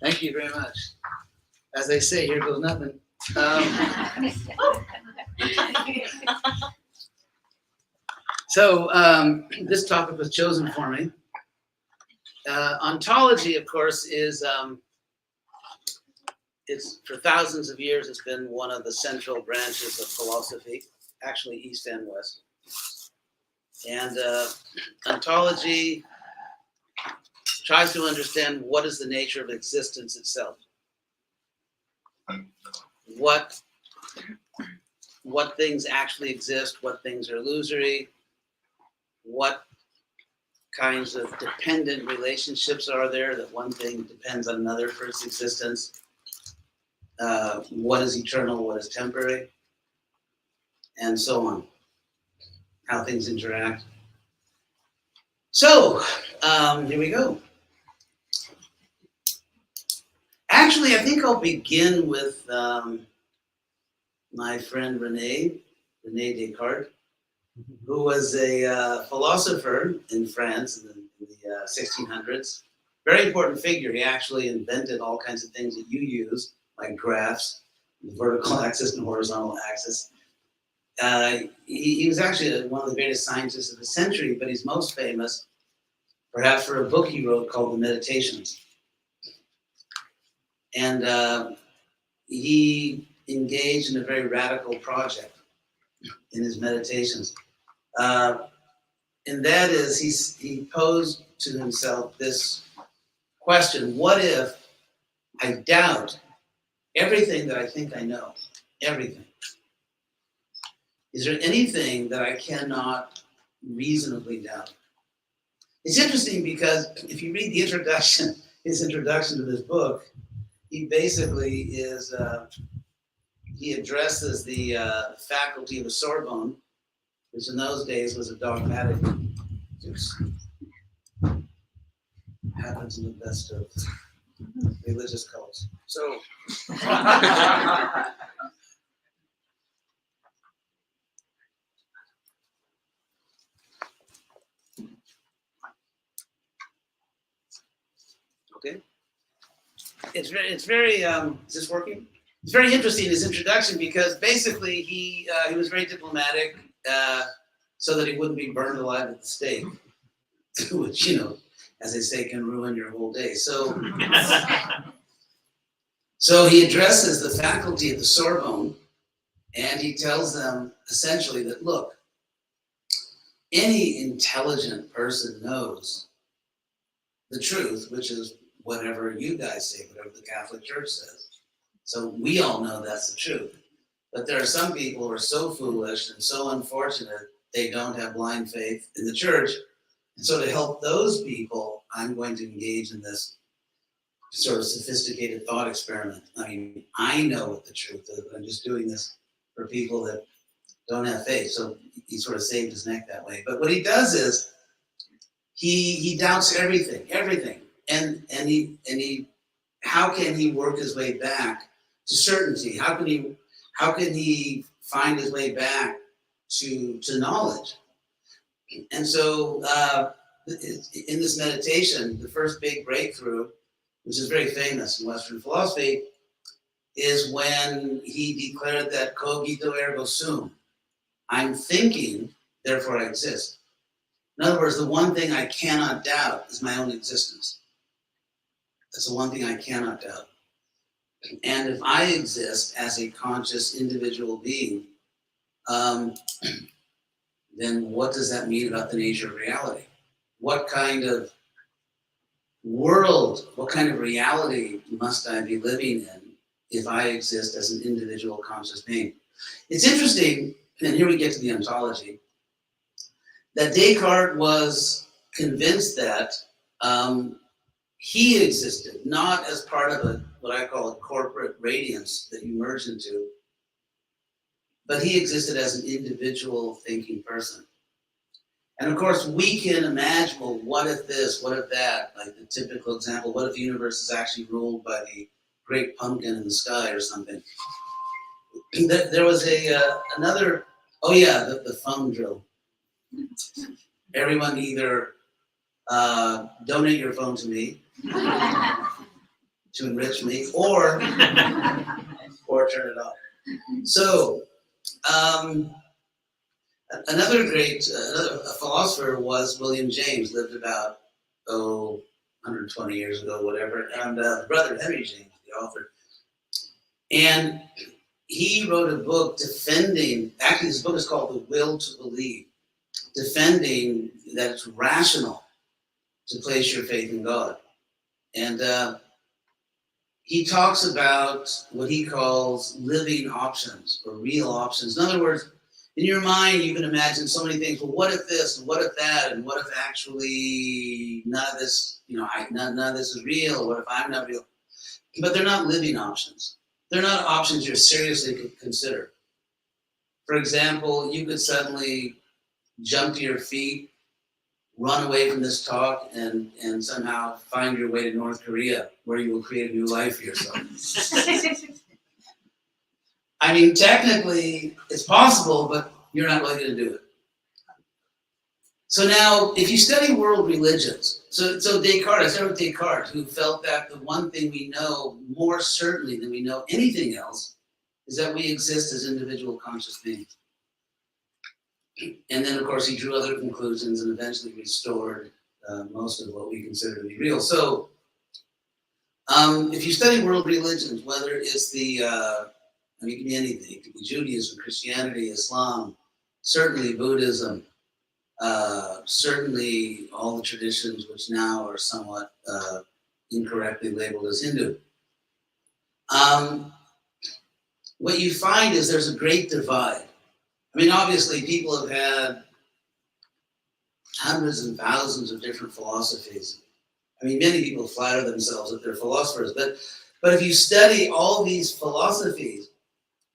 Thank you very much. As they say, here goes nothing. So this topic was chosen for me. Ontology, of course, is it's for thousands of years. It's been one of the central branches of philosophy, actually East and West. And ontology tries to understand what is the nature of existence itself. What things actually exist, what things are illusory, what kinds of dependent relationships are there, that one thing depends on another for its existence, what is eternal, what is temporary, and so on, how things interact. So, here we go. Actually, I think I'll begin with my friend René Descartes, who was a philosopher in France in the 1600s. Very important figure. He actually invented all kinds of things that you use, like graphs, the vertical axis and horizontal axis. He was actually one of the greatest scientists of the century, but he's most famous perhaps for a book he wrote called The Meditations. And he engaged in a very radical project in his meditations. And that is, he posed to himself this question: what if I doubt everything that I think I know? Everything. Is there anything that I cannot reasonably doubt? It's interesting because if you read the introduction, his introduction to this book, he basically is, he addresses the faculty of the Sorbonne, which in those days was a dogmatic. Happens in the best of religious cults. So, okay. It's very, is this working? It's very interesting, his introduction, because basically he was very diplomatic so that he wouldn't be burned alive at the stake, which, you know, as they say, can ruin your whole day. So, so he addresses the faculty of the Sorbonne, and he tells them essentially that, look, any intelligent person knows the truth, which is whatever you guys say, whatever the Catholic Church says. So we all know that's the truth. But there are some people who are so foolish and so unfortunate, they don't have blind faith in the church. And so to help those people, I'm going to engage in this sort of sophisticated thought experiment. I mean, I know what the truth is, but I'm just doing this for people that don't have faith. So he sort of saved his neck that way. But what he does is he doubts everything. And he how can he work his way back to certainty? How can he find his way back to knowledge? And so in this meditation, the first big breakthrough, which is very famous in Western philosophy, is when he declared that cogito ergo sum. I'm thinking, therefore I exist. In other words, the one thing I cannot doubt is my own existence. That's the one thing I cannot doubt. And if I exist as a conscious individual being, then what does that mean about the nature of reality? What kind of world, what kind of reality must I be living in if I exist as an individual conscious being? It's interesting, and here we get to the ontology, that Descartes was convinced that he existed not as part of what I call a corporate radiance that you merge into, but he existed as an individual thinking person. And of course, we can imagine, well, what if this, what if that? Like the typical example, what if the universe is actually ruled by the great pumpkin in the sky or something? There was another, oh yeah, the phone drill. Everyone either donate your phone to me, to to enrich me, or turn it off. So another great philosopher was William James, lived about 120 years ago, whatever, and brother Henry James, the author. And he wrote a book defending, actually this book is called The Will to Believe, defending that it's rational to place your faith in God. And he talks about what he calls living options or real options. In other words, in your mind, you can imagine so many things. Well, what if this, and what if that, and what if actually none of this, none of this is real? What if I'm not real? But they're not living options. They're not options you're seriously could consider. For example, you could suddenly jump to your feet, run away from this talk, and somehow find your way to North Korea, where you will create a new life for yourself. I mean, technically, it's possible, but you're not likely to do it. So now, if you study world religions, so Descartes, I started with Descartes, who felt that the one thing we know more certainly than we know anything else is that we exist as individual conscious beings. And then, of course, he drew other conclusions and eventually restored most of what we consider to be real. So, if you study world religions, whether it's it can be anything, it could be Judaism, Christianity, Islam, certainly Buddhism, certainly all the traditions which now are somewhat incorrectly labeled as Hindu. What you find is there's a great divide. I mean, obviously, people have had hundreds and thousands of different philosophies. I mean, many people flatter themselves that they're philosophers, but if you study all these philosophies,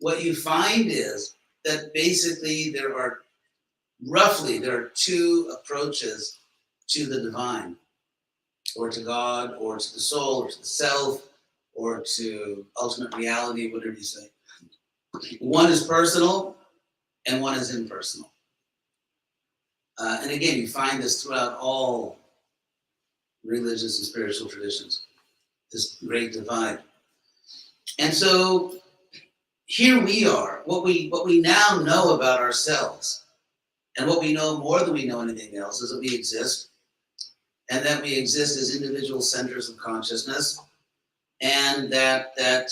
what you find is that basically there are two approaches to the divine, or to God, or to the soul, or to the self, or to ultimate reality, whatever you say. One is personal, and one is impersonal. And again, you find this throughout all religious and spiritual traditions, this great divide. And so here we are, what we now know about ourselves, and what we know more than we know anything else, is that we exist, and that we exist as individual centers of consciousness, and that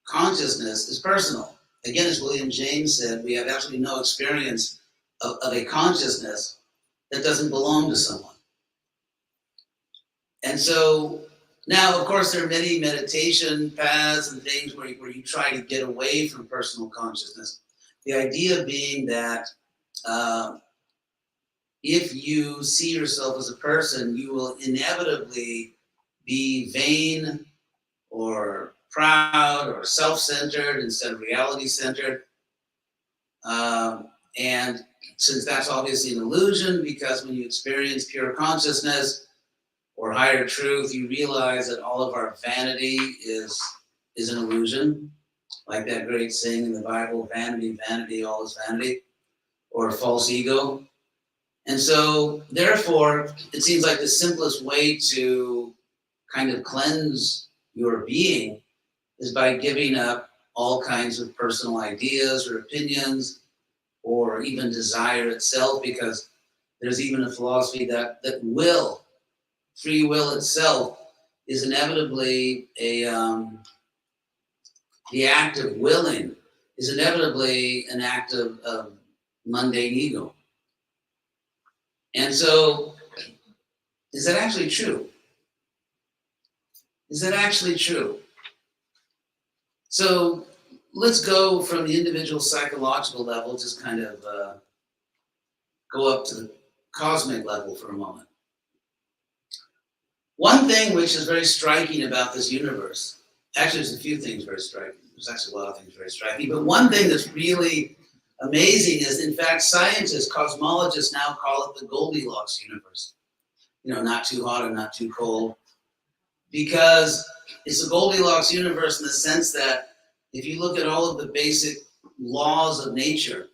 consciousness is personal. Again, as William James said, we have absolutely no experience of a consciousness that doesn't belong to someone. And so now, of course, there are many meditation paths and things where you try to get away from personal consciousness. The idea being that if you see yourself as a person, you will inevitably be vain or proud or self-centered instead of reality-centered. And since that's obviously an illusion, because when you experience pure consciousness or higher truth, you realize that all of our vanity is an illusion, like that great saying in the Bible, vanity, vanity, all is vanity, or false ego. And so, therefore, it seems like the simplest way to kind of cleanse your being is by giving up all kinds of personal ideas or opinions, or even desire itself, because there's even a philosophy that free will itself is inevitably the act of willing is inevitably an act of mundane ego. And so, is that actually true? Is that actually true? So let's go from the individual psychological level, just kind of go up to the cosmic level for a moment. One thing which is very striking about this universe, actually there's a few things very striking, there's actually a lot of things very striking, but one thing that's really amazing is, in fact, scientists, cosmologists now call it the Goldilocks universe. Not too hot and not too cold, because it's a Goldilocks universe in the sense that if you look at all of the basic laws of nature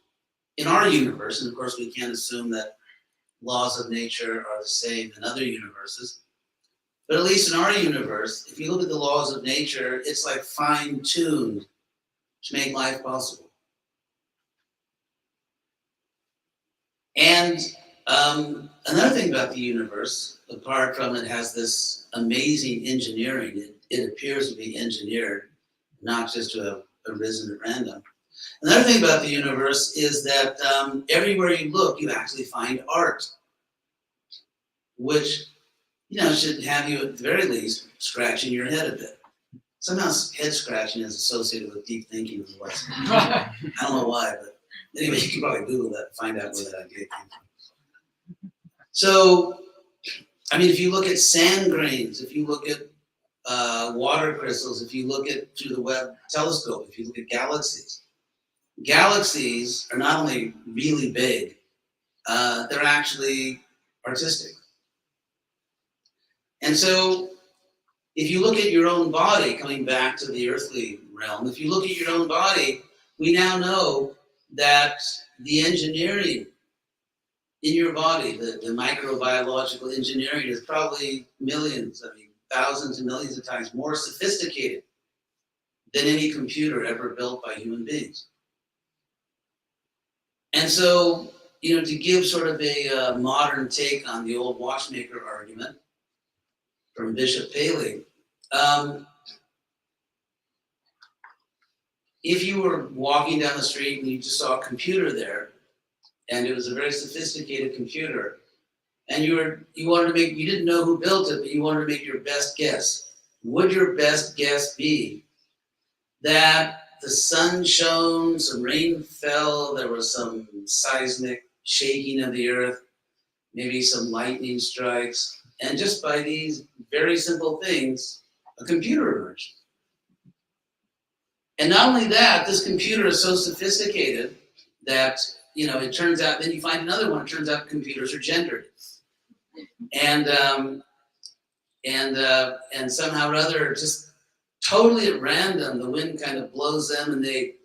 in our universe, and of course we can't assume that laws of nature are the same in other universes, But at least in our universe, if you look at the laws of nature, it's like fine-tuned to make life possible. And another thing about the universe, apart from it has this amazing engineering, it appears to be engineered, not just to have arisen at random. Another thing about the universe is that everywhere you look, you actually find art, which should have you at the very least scratching your head a bit. Somehow head scratching is associated with deep thinking in the West. I don't know why, but anyway, you can probably Google that and find out where that idea came from. So, I mean, if you look at sand grains, if you look at water crystals, if you look at through the Webb telescope, if you look at galaxies are not only really big, they're actually artistic. And so, if you look at your own body, coming back to the earthly realm, if you look at your own body, we now know that the engineering in your body, the microbiological engineering is probably millions, thousands and millions of times more sophisticated than any computer ever built by human beings. And so, to give sort of a modern take on the old watchmaker argument from Bishop Paley, if you were walking down the street and you just saw a computer there, and it was a very sophisticated computer, and you didn't know who built it, but you wanted to make your best guess. Would your best guess be that the sun shone, some rain fell, there was some seismic shaking of the earth, maybe some lightning strikes, and just by these very simple things, a computer emerged? And not only that, this computer is so sophisticated that, it turns out, then you find another one, it turns out computers are gendered. And somehow or other, just totally at random, the wind kind of blows them and they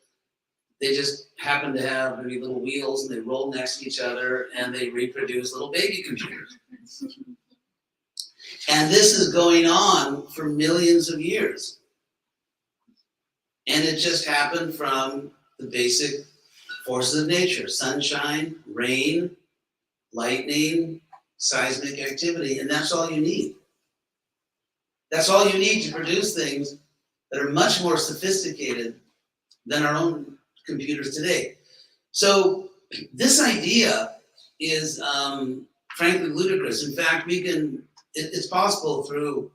just happen to have maybe little wheels and they roll next to each other and they reproduce little baby computers. And this is going on for millions of years. And it just happened from the basic forces of nature: sunshine, rain, lightning, seismic activity, and that's all you need. That's all you need to produce things that are much more sophisticated than our own computers today. So this idea is frankly ludicrous. In fact, it's possible through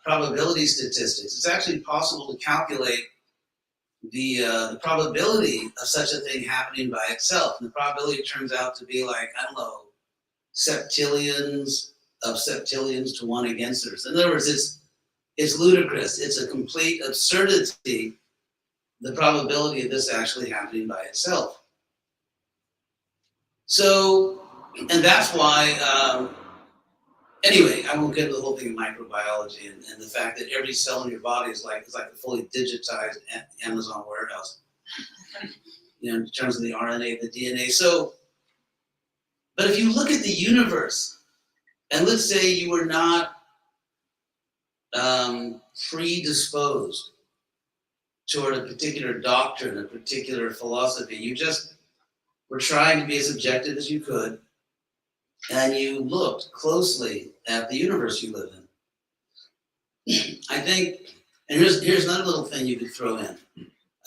probability statistics. It's actually possible to calculate the probability of such a thing happening by itself. And the probability turns out to be like, I don't know, septillions of septillions to one against it. In other words, it's ludicrous. It's a complete absurdity, the probability of this actually happening by itself. So, and that's why, anyway, I won't get into the whole thing of microbiology and the fact that every cell in your body is like a fully digitized Amazon warehouse, in terms of the RNA, the DNA. So, but if you look at the universe, and let's say you were not predisposed toward a particular doctrine, a particular philosophy, you just were trying to be as objective as you could, and you looked closely at the universe you live in. I think, and here's another little thing you could throw in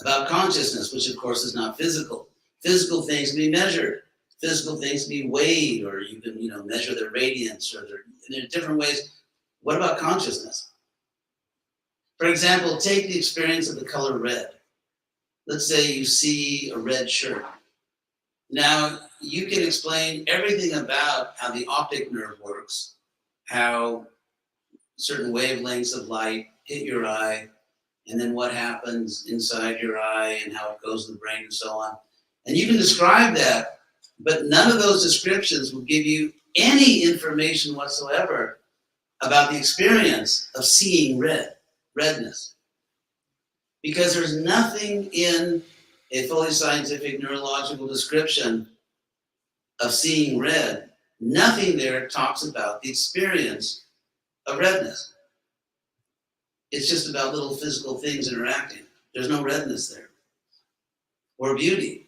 about consciousness, which of course is not physical. Physical things can be measured. Physical things can be weighed, or you can, measure their radiance, or there are different ways. What about consciousness? For example, take the experience of the color red. Let's say you see a red shirt. Now, you can explain everything about how the optic nerve works, how certain wavelengths of light hit your eye, and then what happens inside your eye and how it goes to the brain and so on. And you can describe that, but none of those descriptions will give you any information whatsoever about the experience of seeing redness. Because there's nothing in a fully scientific neurological description of seeing red, nothing there talks about the experience of redness. It's just about little physical things interacting. There's no redness there. Or beauty.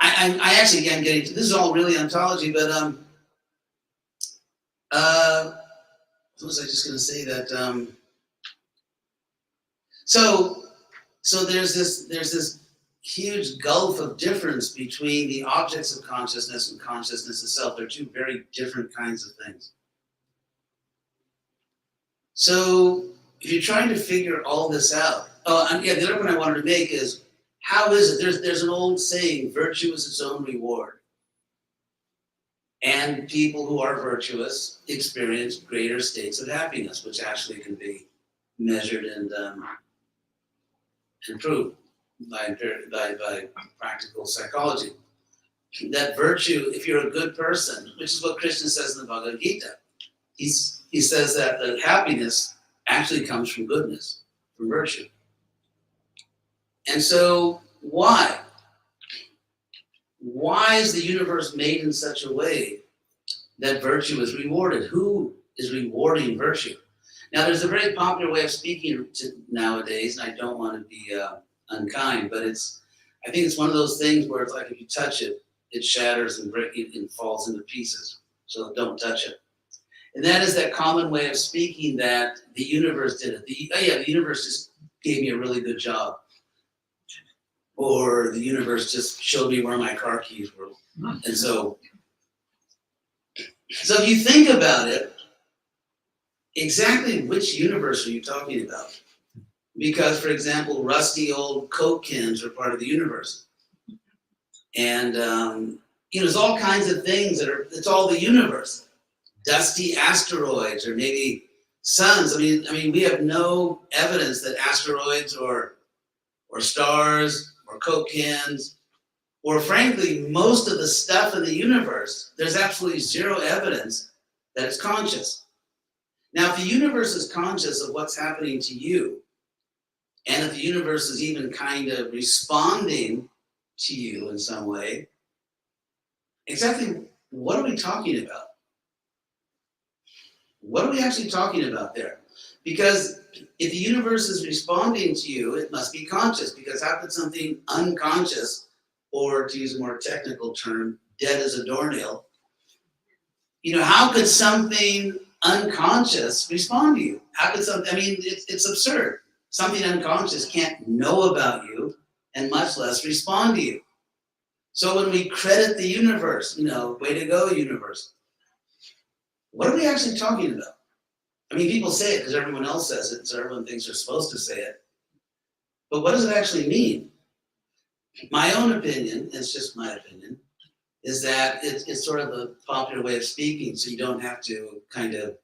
I actually, again, getting to, this is all really ontology, but what was I just going to say that? So there's this huge gulf of difference between the objects of consciousness and consciousness itself. They're two very different kinds of things. So if you're trying to figure all this out, the other point I wanted to make is, how is it? There's an old saying, virtue is its own reward. And people who are virtuous experience greater states of happiness, which actually can be measured and improved by practical psychology. That virtue, if you're a good person, which is what Krishna says in the Bhagavad Gita, he says that the happiness actually comes from goodness, from virtue. And so, why? Why is the universe made in such a way that virtue is rewarded? Who is rewarding virtue? Now, there's a very popular way of speaking nowadays, and I don't want to be unkind, but I think it's one of those things where it's like if you touch it, it shatters and falls into pieces. So don't touch it. And that is that common way of speaking that the universe did it. The universe just gave me a really good job. Or the universe just showed me where my car keys were. And so if you think about it, exactly which universe are you talking about? Because, for example, rusty old Coke cans are part of the universe. And, there's all kinds of things it's all the universe. Dusty asteroids or maybe suns. I mean, we have no evidence that asteroids or stars or Coke cans, or frankly, most of the stuff in the universe, there's absolutely zero evidence that it's conscious. Now, if the universe is conscious of what's happening to you, and if the universe is even kind of responding to you in some way, exactly what are we talking about? What are we actually talking about there? Because if the universe is responding to you, it must be conscious, because how could something unconscious, or to use a more technical term, dead as a doornail, how could something unconscious respond to you? How could it's absurd. Something unconscious can't know about you and much less respond to you. So when we credit the universe, way to go, universe, what are we actually talking about? I mean, people say it because everyone else says it, so everyone thinks they're supposed to say it. But what does it actually mean? My own opinion, it's just my opinion, is that it's sort of a popular way of speaking, so you don't have to kind of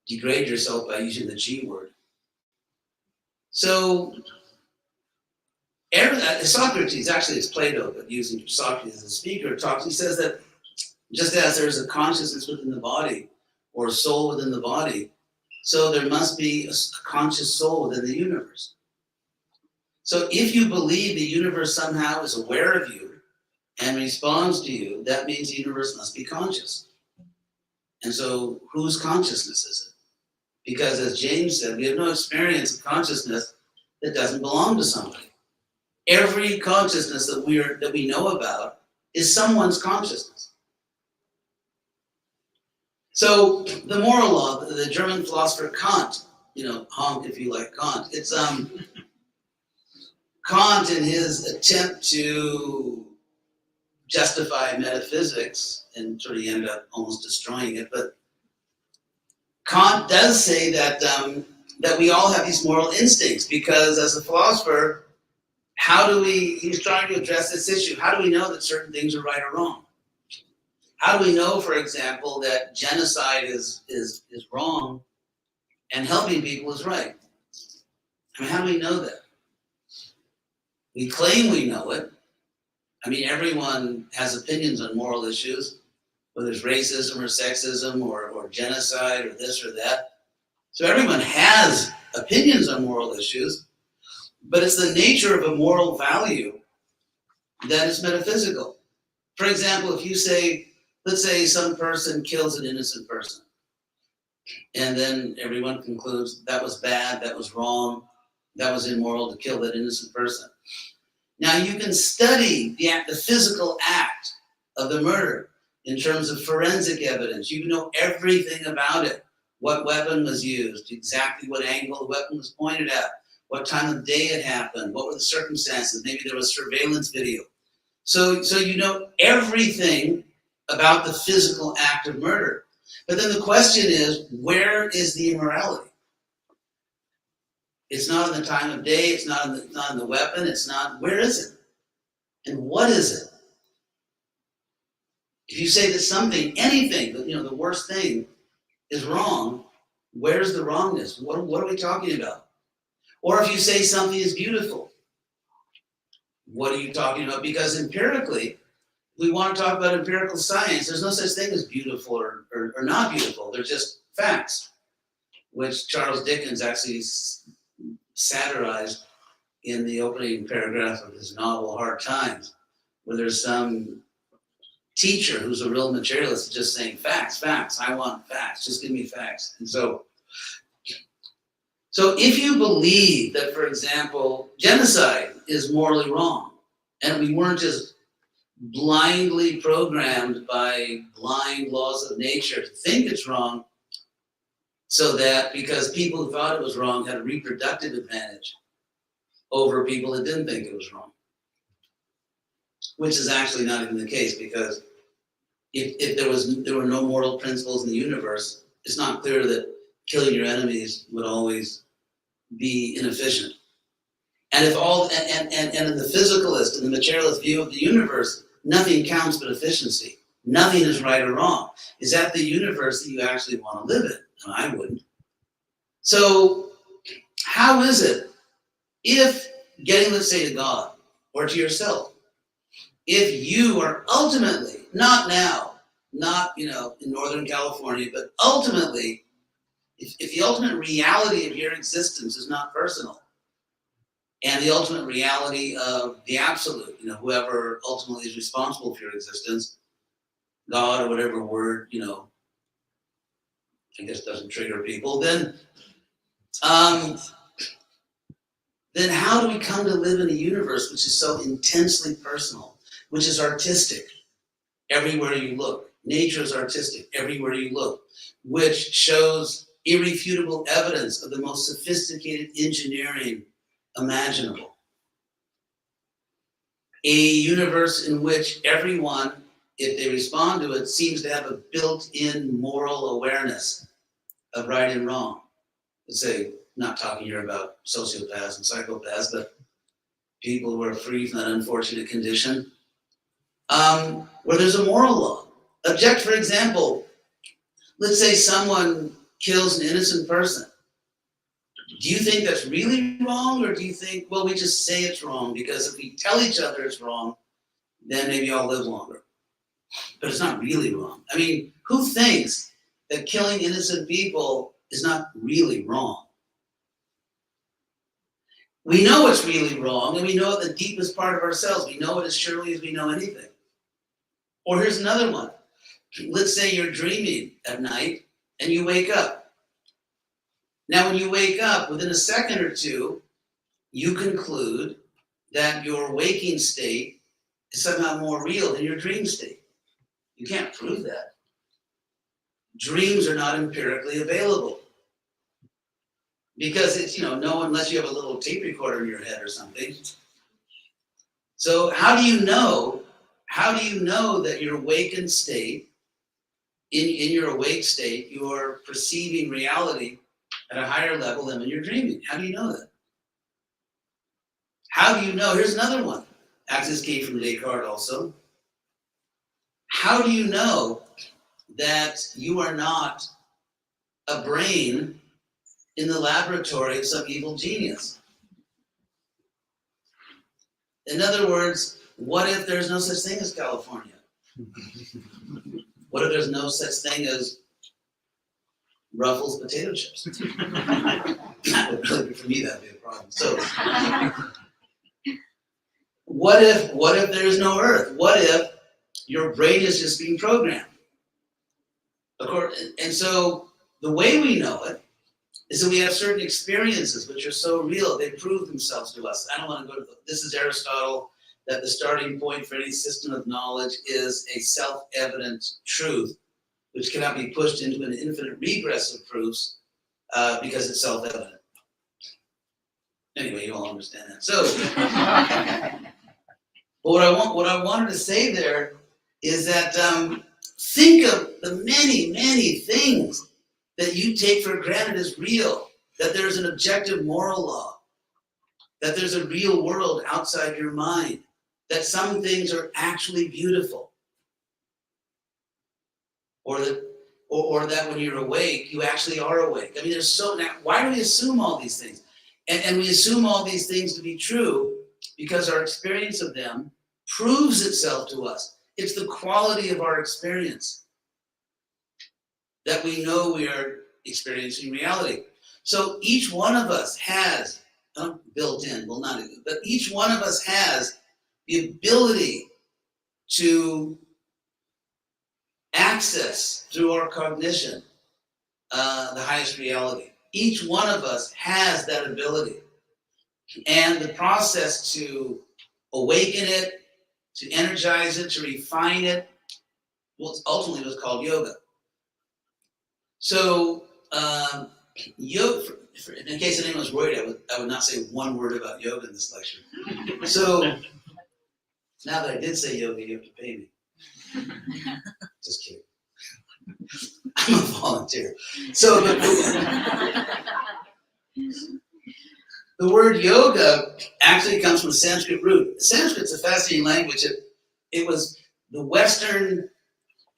degrade yourself by using the G word. So, Socrates, actually it's Plato, but using Socrates as a speaker, he says that just as there's a consciousness within the body, or a soul within the body, so there must be a conscious soul within the universe. So if you believe the universe somehow is aware of you and responds to you, that means the universe must be conscious. And so whose consciousness is it? Because as James said, we have no experience of consciousness that doesn't belong to somebody. Every consciousness that we know about is someone's consciousness. So the moral law, the German philosopher Kant, honk if you like Kant, it's Kant in his attempt to justify metaphysics, and sort of ended up almost destroying it, but Kant does say that we all have these moral instincts, because as a philosopher, he's trying to address this issue, how do we know that certain things are right or wrong? How do we know, for example, that genocide is wrong and helping people is right? I mean, how do we know that? We claim we know it. I mean, everyone has opinions on moral issues, whether it's racism or sexism or genocide or this or that. So everyone has opinions on moral issues, but it's the nature of a moral value that is metaphysical. For example, if you say, let's say some person kills an innocent person. And then everyone concludes that was bad, that was wrong, that was immoral to kill that innocent person. Now you can study the physical act of the murder in terms of forensic evidence. You know everything about it. What weapon was used, exactly what angle the weapon was pointed at, what time of day it happened, what were the circumstances, maybe there was surveillance video. So you know everything about the physical act of murder. But then the question is, where is the immorality? It's not in the time of day, it's not in the weapon, it's not, where is it? And what is it? If you say that something, anything, the worst thing is wrong, where's the wrongness? What are we talking about? Or if you say something is beautiful, what are you talking about? Because empirically, we want to talk about empirical science. There's no such thing as beautiful or not beautiful. They're just facts, which Charles Dickens actually satirized in the opening paragraph of his novel Hard Times, where there's some teacher who's a real materialist just saying facts, I want facts, just give me facts. And so if you believe that, for example, genocide is morally wrong, and we weren't just blindly programmed by blind laws of nature to think it's wrong, so that because people who thought it was wrong had a reproductive advantage over people that didn't think it was wrong, which is actually not even the case, because if there were no moral principles in the universe, it's not clear that killing your enemies would always be inefficient. And if and in the physicalist and the materialist view of the universe, nothing counts but efficiency. Nothing is right or wrong. Is that the universe that you actually want to live in? And I wouldn't. So how is it if getting, let's say, to God or to yourself, if you are ultimately, not now, not in Northern California, but ultimately, if the ultimate reality of your existence is not personal, and the ultimate reality of the absolute, whoever ultimately is responsible for your existence, God or whatever word, I guess doesn't trigger people, then how do we come to live in a universe which is so intensely personal, which is artistic everywhere you look? Nature is artistic everywhere you look, which shows irrefutable evidence of the most sophisticated engineering imaginable. A universe in which everyone, if they respond to it, seems to have a built-in moral awareness of right and wrong. Let's say, not talking here about sociopaths and psychopaths, but people who are free from that unfortunate condition, where there's a moral law. Object, for example, let's say someone kills an innocent person. Do you think that's really wrong, or do you think, well, we just say it's wrong because if we tell each other it's wrong, then maybe I'll live longer? But it's not really wrong. I mean, who thinks that killing innocent people is not really wrong? We know it's really wrong, and we know it the deepest part of ourselves. We know it as surely as we know anything. Or here's another one. Let's say you're dreaming at night and you wake up. Now, when you wake up, within a second or two, you conclude that your waking state is somehow more real than your dream state. You can't prove that. Dreams are not empirically available. Because it's, no, unless you have a little tape recorder in your head or something. So how do you know that your awakened state, in your awake state, you are perceiving reality at a higher level than when you're dreaming? How do you know that? How do you know? Here's another one. Access came from Descartes also. How do you know that you are not a brain in the laboratory of some evil genius? In other words, what if there's no such thing as California? What if there's no such thing as Ruffles potato chips? That would really be, for me, that'd be a problem. So, what if there's no Earth? What if your brain is just being programmed? And so the way we know it is that we have certain experiences which are so real, they prove themselves to us. I don't want to go to this is Aristotle, that the starting point for any system of knowledge is a self-evident truth, which cannot be pushed into an infinite regress of proofs because it's self-evident. Anyway, you all understand that. So, but what I wanted to say there is that think of the many, many things that you take for granted as real, that there's an objective moral law, that there's a real world outside your mind, that some things are actually beautiful, or that when you're awake, you actually are awake. I mean, now, why do we assume all these things? And we assume all these things to be true because our experience of them proves itself to us. It's the quality of our experience that we know we are experiencing reality. So each one of us has, built in, well not, but each one of us has the ability to access through our cognition the highest reality. Each one of us has that ability. And the process to awaken it, to energize it, to refine it, well, ultimately was called yoga. So, yoga, in case anyone was worried, I would not say one word about yoga in this lecture. So, now that I did say yoga, you have to pay me. Just kidding. I'm a volunteer. So, the word yoga actually comes from a Sanskrit root. Sanskrit's a fascinating language. It was the Western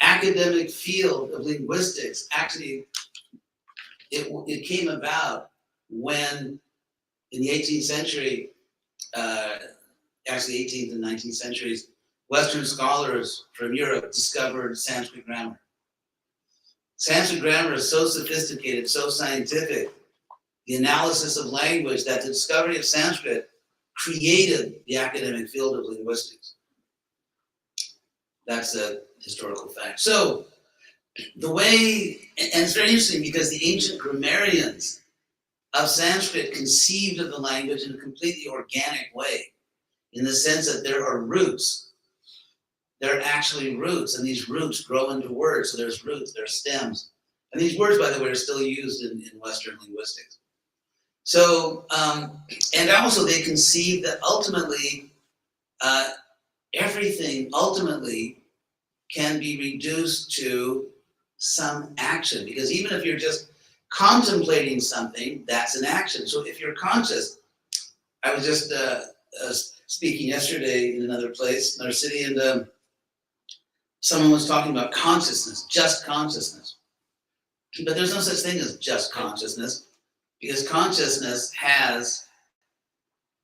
academic field of linguistics. Actually, it came about when, in the 18th century, actually 18th and 19th centuries, Western scholars from Europe discovered Sanskrit grammar. Sanskrit grammar is so sophisticated, so scientific, the analysis of language, that the discovery of Sanskrit created the academic field of linguistics. That's a historical fact. So, the way, and it's very interesting because the ancient grammarians of Sanskrit conceived of the language in a completely organic way, in the sense that there are roots. There are actually roots, and these roots grow into words. So there's roots, there's stems. And these words, by the way, are still used in Western linguistics. So, and also they conceive that ultimately, everything ultimately can be reduced to some action. Because even if you're just contemplating something, that's an action. So if you're conscious, I was just speaking yesterday in another place, another city, and someone was talking about consciousness, just consciousness. But there's no such thing as just consciousness, because consciousness has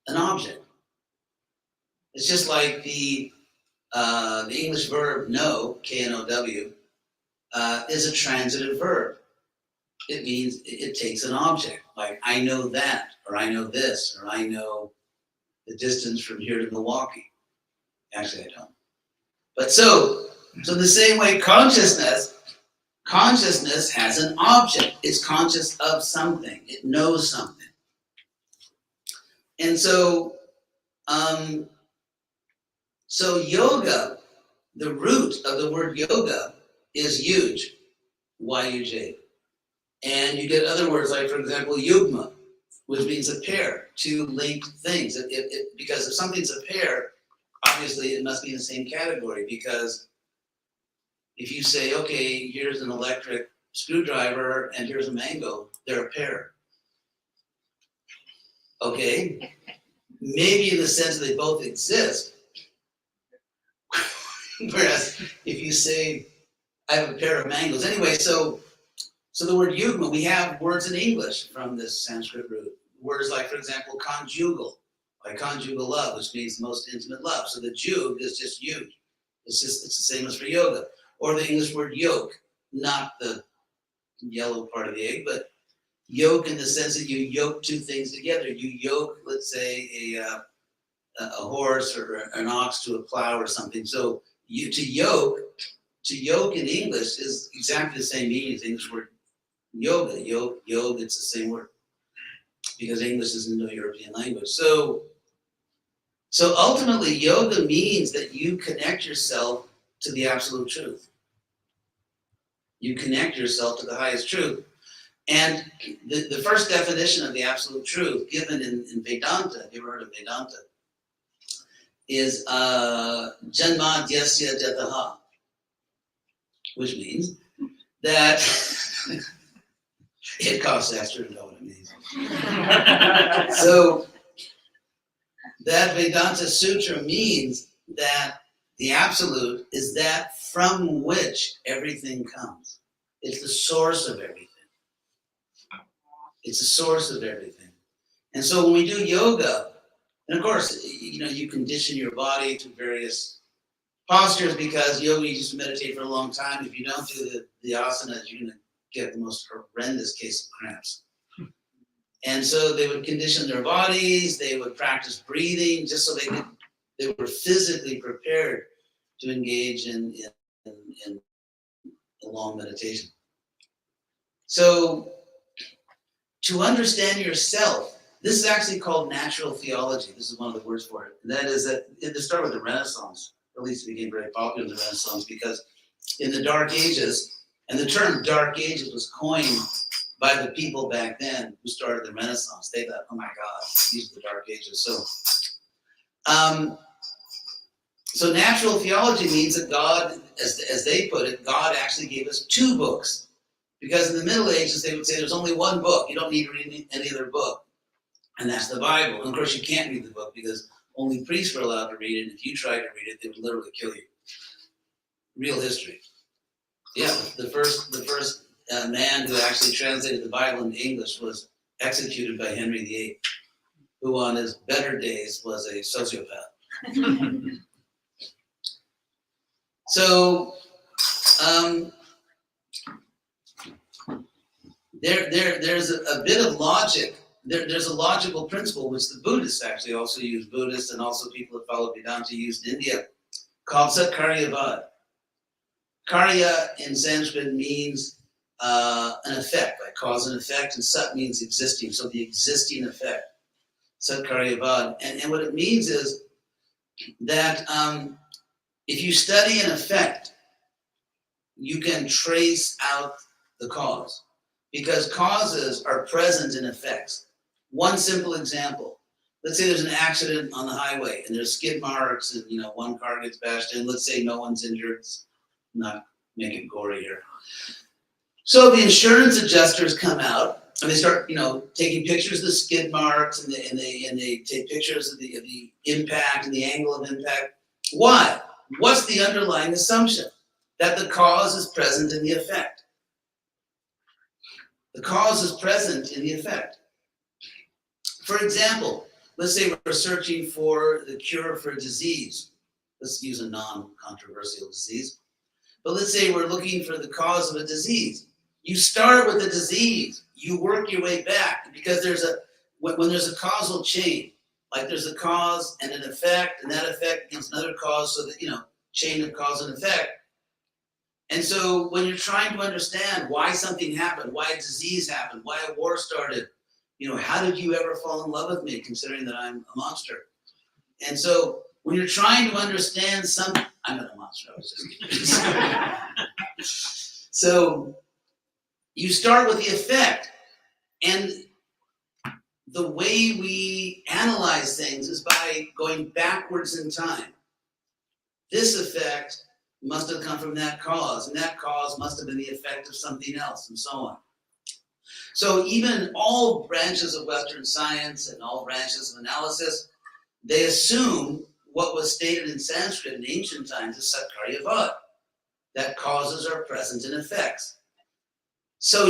an object. It's just like the English verb know, K-N-O-W, is a transitive verb. It means it takes an object, like I know that, or I know this, or I know the distance from here to Milwaukee. Actually, I don't. But so the same way consciousness has an object. It's conscious of something. It knows something. And so, so yoga, the root of the word yoga is yuj, Y-U-J. And you get other words like, for example, yugma, which means a pair, two linked things. Because if something's a pair, obviously it must be in the same category, because if you say, okay, here's an electric screwdriver and here's a mango, they're a pair. Okay? Maybe in the sense that they both exist. Whereas if you say, I have a pair of mangoes. Anyway, so the word yugma, we have words in English from this Sanskrit root. Words like, for example, conjugal, like conjugal love, which means the most intimate love. So the jug is just yuj. It's the same as for yoga. Or the English word yoke, not the yellow part of the egg, but yoke in the sense that you yoke two things together. You yoke, let's say, a horse or an ox to a plow or something. So to yoke to yoke in English is exactly the same meaning as the English word yoga. Yoga, it's the same word because English is an Indo-European language. So ultimately, yoga means that you connect yourself to the absolute truth. You connect yourself to the highest truth. And the first definition of the absolute truth given in Vedanta, have you ever heard of Vedanta, is Janma Dyasya Jataha, which means that it costs extra to know what it means. So that Vedanta Sutra means that the absolute is that from which everything comes. It's the source of everything. It's the source of everything. And so when we do yoga, and of course, you condition your body to various postures because yoga, you just meditate for a long time. If you don't do the asanas, you're going to get the most horrendous case of cramps. And so they would condition their bodies, they would practice breathing just so they were physically prepared to engage in a long meditation. So to understand yourself, this is actually called natural theology. This is one of the words for it. And that is that it started with the Renaissance. At least it became very popular in the Renaissance because in the Dark Ages, and the term Dark Ages was coined by the people back then who started the Renaissance. They thought, oh my God, these are the Dark Ages. So natural theology means that God, as they put it, God actually gave us two books. Because in the Middle Ages, they would say there's only one book. You don't need to read any other book. And that's the Bible. And of course, you can't read the book because only priests were allowed to read it. And if you tried to read it, they would literally kill you. Real history. Yeah, the first man who actually translated the Bible into English was executed by Henry VIII, who on his better days was a sociopath. So there's a bit of logic. There's a logical principle which the Buddhists actually also use, Buddhists and also people that follow Vedanta used in India, called Satkaryavad. Karya in Sanskrit means an effect, like cause and effect, and Sat means existing, so the existing effect, Satkaryavad. And what it means is that if you study an effect, you can trace out the cause, because causes are present in effects. One simple example, let's say there's an accident on the highway and there's skid marks and one car gets bashed in. Let's say no one's injured. Not make it gory here. So the insurance adjusters come out and they start, taking pictures of the skid marks and they take pictures of the impact and the angle of impact. Why? What's the underlying assumption? That the cause is present in the effect. The cause is present in the effect. For example, let's say we're searching for the cure for a disease. Let's use a non-controversial disease. But let's say we're looking for the cause of a disease. You start with the disease. You work your way back because when there's a causal chain, like there's a cause and an effect, and that effect becomes another cause, so that, chain of cause and effect. And so when you're trying to understand why something happened, why a disease happened, why a war started, how did you ever fall in love with me, considering that I'm a monster? And so when you're trying to understand something, I'm not a monster, I was just kidding. So you start with the effect, and the way we analyze things is by going backwards in time. This effect must have come from that cause, and that cause must have been the effect of something else, and so on. So even all branches of Western science and all branches of analysis, they assume what was stated in Sanskrit in ancient times as Satkaryavad, that causes are present in effects. So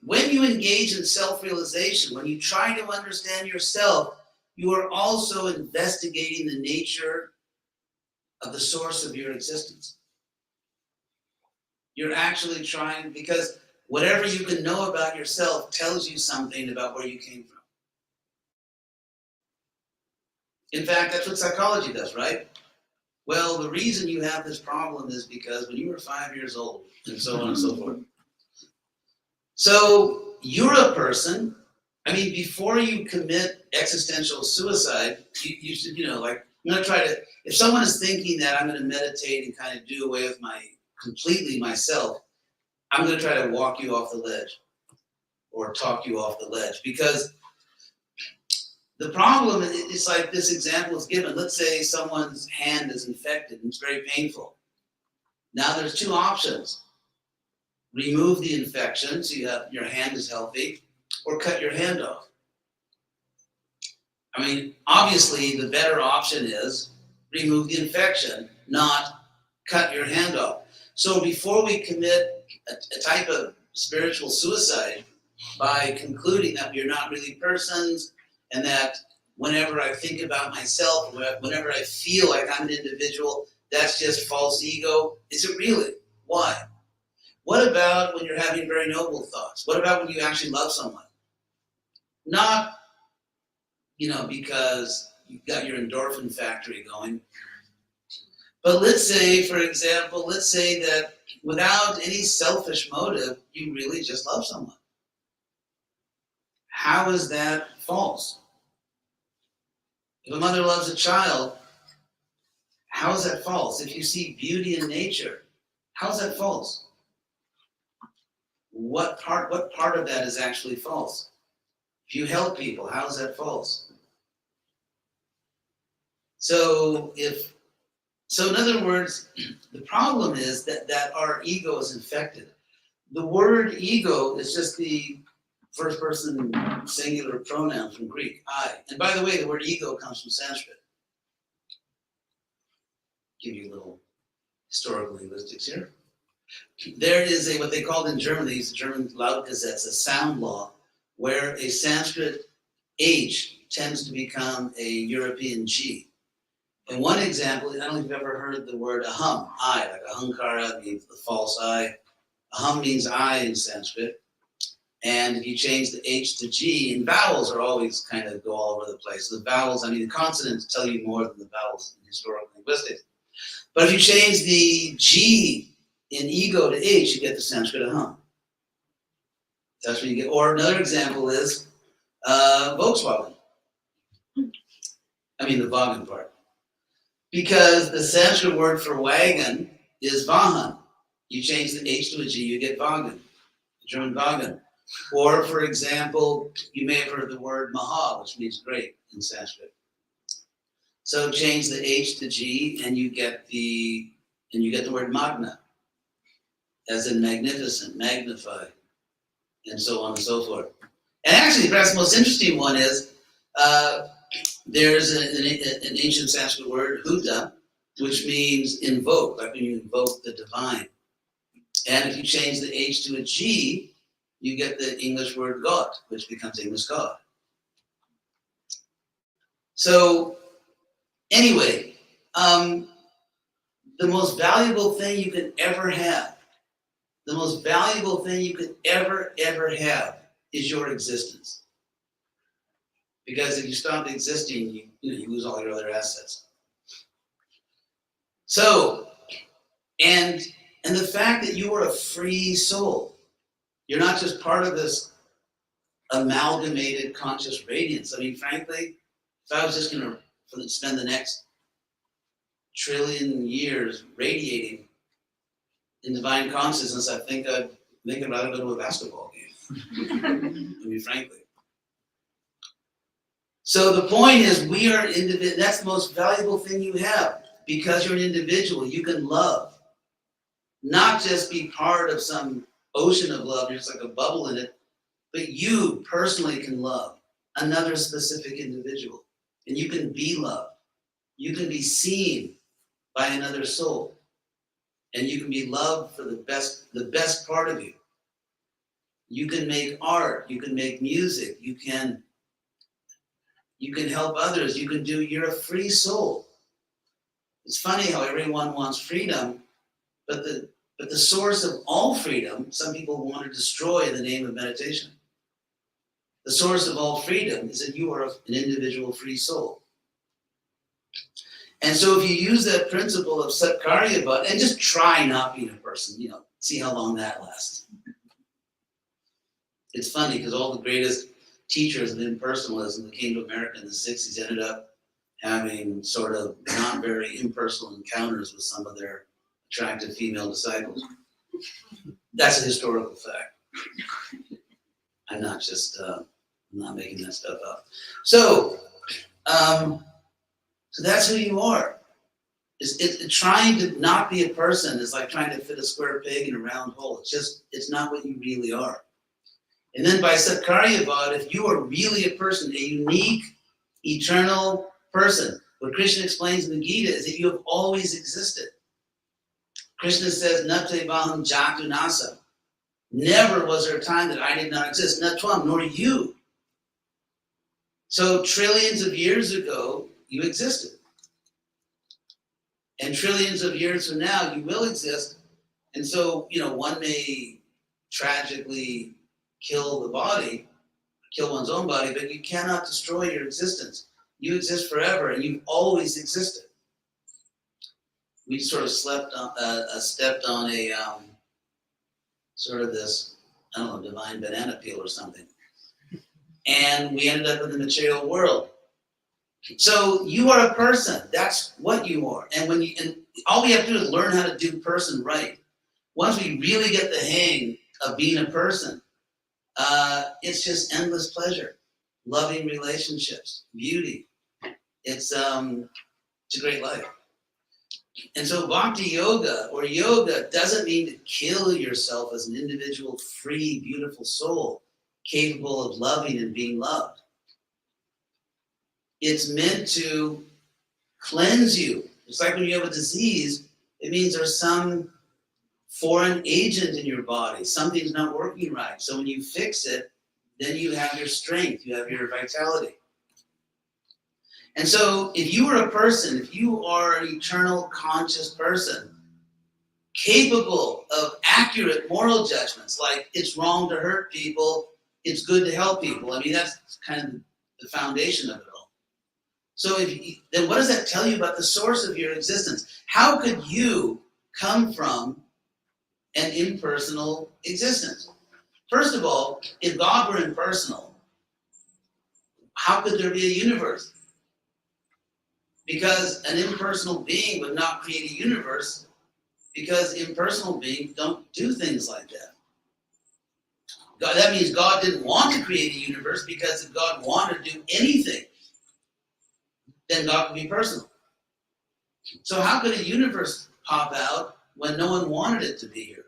when you engage in self-realization, when you try to understand yourself, you are also investigating the nature of the source of your existence. You're actually trying, because whatever you can know about yourself tells you something about where you came from. In fact, that's what psychology does, right? Well, the reason you have this problem is because when you were 5 years old, and so on and so forth. So you're a person. I mean, before you commit existential suicide, you should, like, I'm going to try to, if someone is thinking that I'm going to meditate and kind of do away with completely myself, I'm going to try to walk you off the ledge or talk you off the ledge. Because the problem is like this example is given. Let's say someone's hand is infected and it's very painful. Now there's two options. Remove the infection so your hand is healthy, or cut your hand off. I mean, obviously the better option is remove the infection, not cut your hand off. So before we commit a type of spiritual suicide by concluding that we're not really persons, and that whenever I think about myself, whenever I feel like I'm an individual, that's just false ego. Is it really? Why? What about when you're having very noble thoughts? What about when you actually love someone? Not, because you've got your endorphin factory going. But let's say, for example, that without any selfish motive, you really just love someone. How is that false? If a mother loves a child, how is that false? If you see beauty in nature, how is that false? What part of that is actually false? If you help people, how is that false? So in other words, the problem is that our ego is infected. The word ego is just the first person singular pronoun from Greek, I. And by the way, the word ego comes from Sanskrit. Give you a little historical linguistics here. There is what they called in German, they use the German Lautgesetz, a sound law, where a Sanskrit H tends to become a European G. And one example, I don't know if you've ever heard the word aham, I, like ahankara means the false I. Aham means I in Sanskrit. And if you change the H to G, and vowels are always kind of go all over the place. The vowels, the consonants tell you more than the vowels in historical linguistics. But if you change the G in ego to H, you get the Sanskrit aham. That's what you get. Or another example is Volkswagen. The Wagen part. Because the Sanskrit word for wagon is Vahan. You change the H to a G, you get Wagen, German Wagen. Or, for example, you may have heard the word Maha, which means great in Sanskrit. So change the H to G, and you get the word Magna, as in magnificent, magnify, and so on and so forth. And actually, perhaps the most interesting one is there's an ancient Sanskrit word, Huda, which means invoke, like when you invoke the divine. And if you change the H to a G, you get the English word God, which becomes English God. So, anyway, the most valuable thing you could ever have, the most valuable thing you could ever have is your existence. Because if you stop existing, you lose all your other assets. So, and the fact that you are a free soul, you're not just part of this amalgamated conscious radiance. Frankly, if I was just going to spend the next trillion years radiating in divine consciousness, I think I'd rather go to a basketball game. Frankly. So the point is, we are individual. That's the most valuable thing you have. Because you're an individual, you can love. Not just be part of some ocean of love, you're just like a bubble in it, but you personally can love another specific individual. And you can be loved. You can be seen by another soul. And you can be loved for the best part of you. You can make art, you can make music, you can help others, you're a free soul. It's funny how everyone wants freedom, but the source of all freedom, some people want to destroy in the name of meditation. The source of all freedom is that you are an individual free soul. And so if you use that principle of Satkaryabhat and just try not being a person, see how long that lasts. It's funny because all the greatest teachers of impersonalism that came to America in the 60s ended up having sort of not very impersonal encounters with some of their attractive female disciples. That's a historical fact. I'm not just, I'm not making that stuff up. So that's who you are. Trying to not be a person is like trying to fit a square peg in a round hole. It's not what you really are. And then by Satkaryabhat, if you are really a person, a unique, eternal person, what Krishna explains in the Gita is that you have always existed. Krishna says, Nate Vaham Jatu Nasa. Never was there a time that I did not exist, not Tvam, nor you. So trillions of years ago, you existed. And trillions of years from now, you will exist. And so, one may tragically kill one's own body, but you cannot destroy your existence. You exist forever, and you've always existed. We sort of stepped on a sort of this, I don't know, divine banana peel or something. And we ended up in the material world. So you are a person. That's what you are. And all we have to do is learn how to do person right. Once we really get the hang of being a person, it's just endless pleasure, loving relationships, beauty. It's a great life. And so bhakti yoga or yoga doesn't mean to kill yourself as an individual, free, beautiful soul, capable of loving and being loved. It's meant to cleanse you. It's like when you have a disease, it means there's some foreign agent in your body. Something's not working right. So when you fix it, then you have your strength, you have your vitality. And so if you are a person, if you are an eternal conscious person, capable of accurate moral judgments, like it's wrong to hurt people, it's good to help people. I mean, that's kind of the foundation of it all. So then what does that tell you about the source of your existence? How could you come from an impersonal existence? First of all, if God were impersonal, how could there be a universe? Because an impersonal being would not create a universe, because impersonal beings don't do things like that. That means God didn't want to create a universe, because if God wanted to do anything, then God would be personal. So how could a universe pop out when no one wanted it to be here?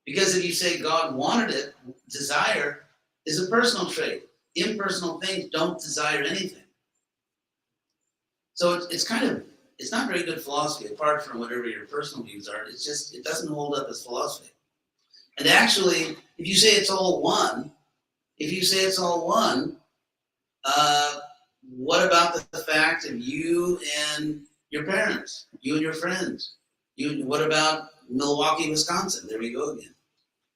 Because if you say God wanted it, desire is a personal trait. Impersonal things don't desire anything. So it's not very good philosophy, apart from whatever your personal views are. It doesn't hold up as philosophy. And actually, if you say it's all one, what about the fact of you and your parents, you and your friends? What about Milwaukee, Wisconsin? There we go again.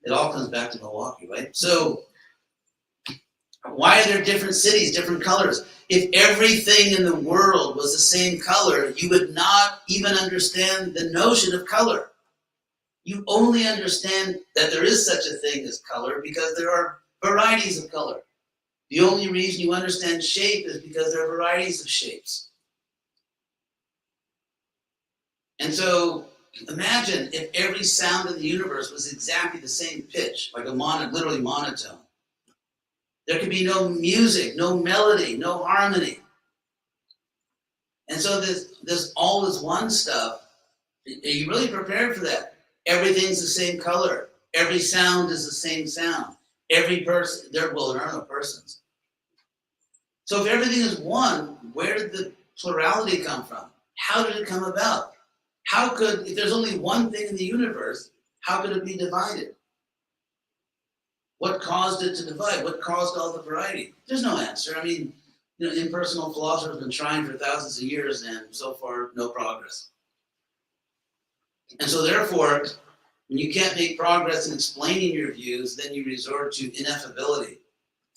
It all comes back to Milwaukee, right? So why are there different cities, different colors? If everything in the world was the same color, you would not even understand the notion of color. You only understand that there is such a thing as color because there are varieties of color. The only reason you understand shape is because there are varieties of shapes. And so imagine if every sound in the universe was exactly the same pitch, like literally monotone. There could be no music, no melody, no harmony. And so this all is one stuff. Are you really prepared for that? Everything's the same color. Every sound is the same sound. Every person, there are no persons. So if everything is one, where did the plurality come from? How did it come about? If there's only one thing in the universe, how could it be divided? What caused it to divide? What caused all the variety? There's no answer. I mean, impersonal philosophers have been trying for thousands of years, and so far, no progress. And so therefore, when you can't make progress in explaining your views, then you resort to ineffability,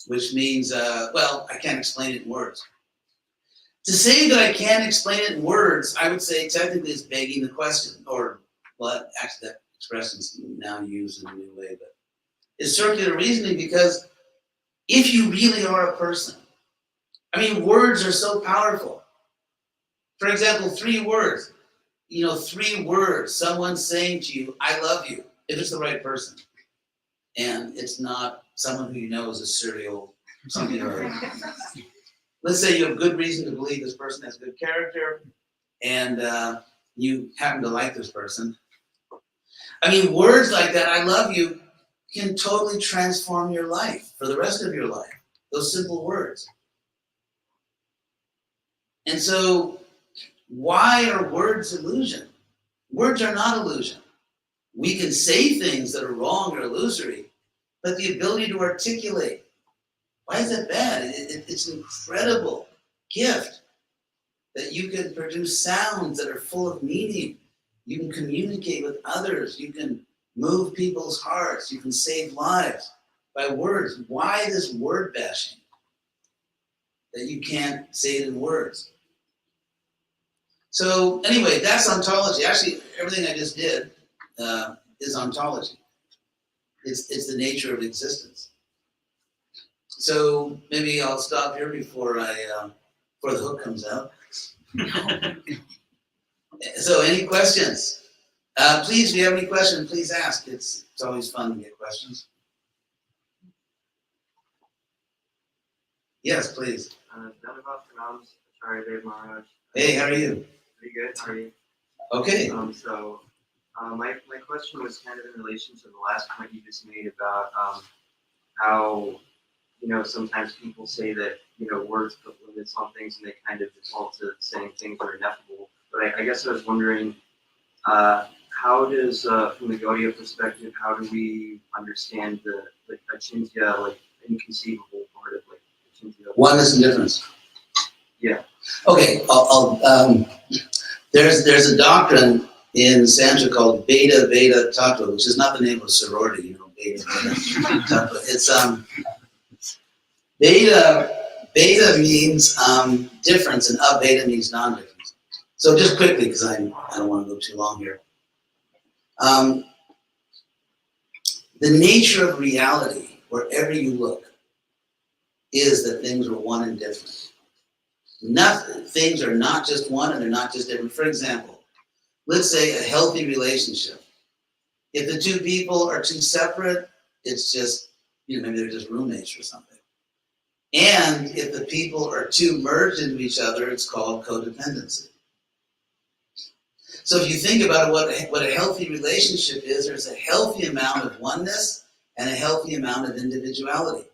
which means, I can't explain it in words. To say that I can't explain it in words, I would say technically it's begging the question, or, well, actually that expression is now used in a new way, but it's circular reasoning, because if you really are a person, I mean, words are so powerful. For example, 3 words, 3 words, someone saying to you, I love you, if it's the right person, and it's not someone who you know is a serial something or other. Let's say you have good reason to believe this person has good character, and you happen to like this person. I mean, words like that, I love you, can totally transform your life for the rest of your life. Those simple words. And so, why are words illusion? Words are not illusion. We can say things that are wrong or illusory, but the ability to articulate, why is that bad? It's an incredible gift that you can produce sounds that are full of meaning. You can communicate with others. You can move people's hearts. You can save lives by words. Why this word bashing? That you can't say it in words. So anyway, that's ontology. Actually, everything I just did is ontology. It's the nature of existence. So maybe I'll stop here before the hook comes out. So any questions? Please, if you have any questions, please ask. It's always fun to get questions. Yes, please. Maharaj. Hey, how are you? Pretty good. How are you? Okay. My question was kind of in relation to the last point you just made about how sometimes people say that words put limits on things and they kind of default to saying things that are ineffable. But I guess I was wondering, how does, from the Gaudiya perspective, how do we understand the achintya, like inconceivable part of like achintya? Oneness and difference. Yeah. Okay. There's a doctrine in Sanskrit called Beta Tattva, which is not the name of a sorority, Beta Tattva. It's Beta means difference, and Abheda means non-difference. So just quickly, because I don't want to go too long here. The nature of reality, wherever you look, is that things are one and different. Things are not just one and they're not just different. For example, let's say a healthy relationship. If the 2 people are too separate, it's just, maybe they're just roommates or something. And if the people are too merged into each other, it's called codependency. So if you think about what a healthy relationship is, there's a healthy amount of oneness and a healthy amount of individuality.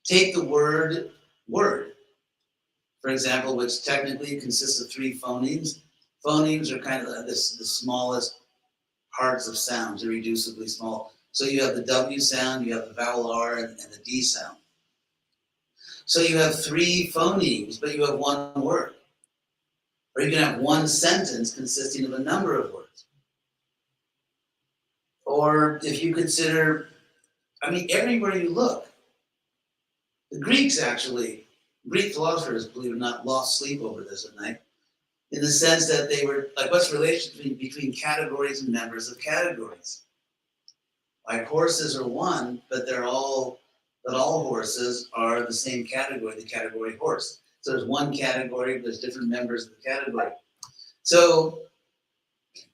Take the word word, for example, which technically consists of 3 phonemes. Phonemes are kind of the smallest parts of sounds, irreducibly small. So you have the W sound, you have the vowel R, and the D sound. So you have 3 phonemes, but you have 1 word. Or you can have 1 sentence consisting of a number of words. Or if you consider, everywhere you look, the Greek philosophers, believe it or not, lost sleep over this at night, in the sense that they were, like, what's the relationship between categories and members of categories? Like, horses are one, but all horses are the same category, the category horse. So there's one category, but there's different members of the category. So,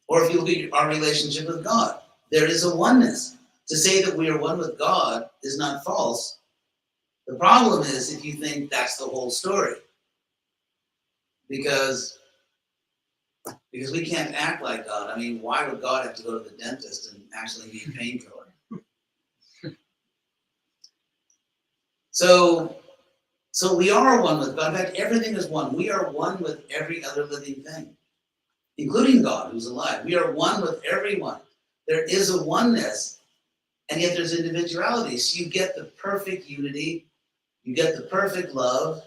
or if you look at our relationship with God, there is a oneness. To say that we are one with God is not false. The problem is if you think that's the whole story. Because we can't act like God. Why would God have to go to the dentist and actually need a painkiller? So we are one with God. In fact, everything is one. We are one with every other living thing, including God, who's alive. We are one with everyone. There is a oneness, and yet there's individuality. So you get the perfect unity, you get the perfect love,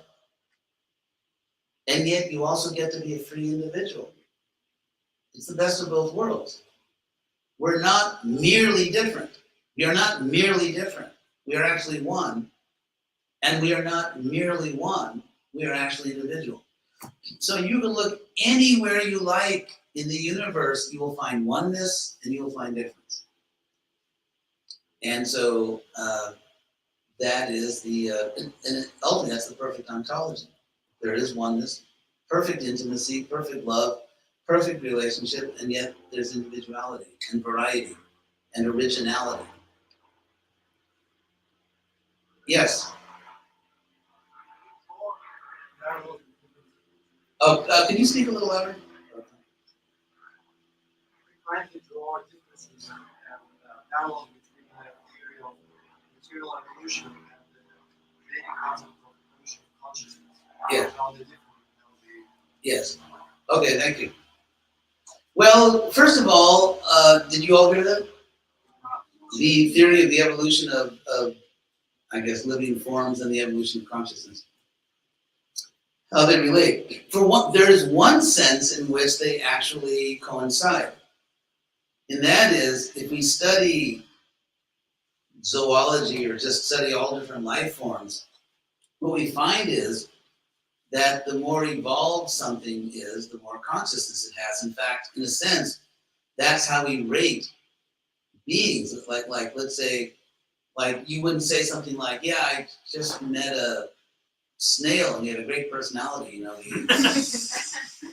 and yet you also get to be a free individual. It's the best of both worlds. We're not merely different. We are not merely different. We are actually one. And we are not merely one. We are actually individual. So you can look anywhere you like in the universe, you will find oneness and you will find difference. And so that is and ultimately that's the perfect ontology. There is oneness, perfect intimacy, perfect love, perfect relationship, and yet there's individuality and variety and originality. Yes. Oh, can you speak a little louder? Trying to draw differences and parallels between the theory of material evolution and the Vedic concept of evolution of consciousness. Yeah. How they differ. Yes. Okay, thank you. Well, first of all, did you all hear that? The theory of the evolution of I guess, living forms and the evolution of consciousness. How they relate. For one, there is one sense in which they actually coincide. And that is, if we study zoology or just study all different life forms, what we find is that the more evolved something is, the more consciousness it has. In fact, in a sense, that's how we rate beings. Like let's say, like you wouldn't say something like, yeah, I just met a snail and he had a great personality,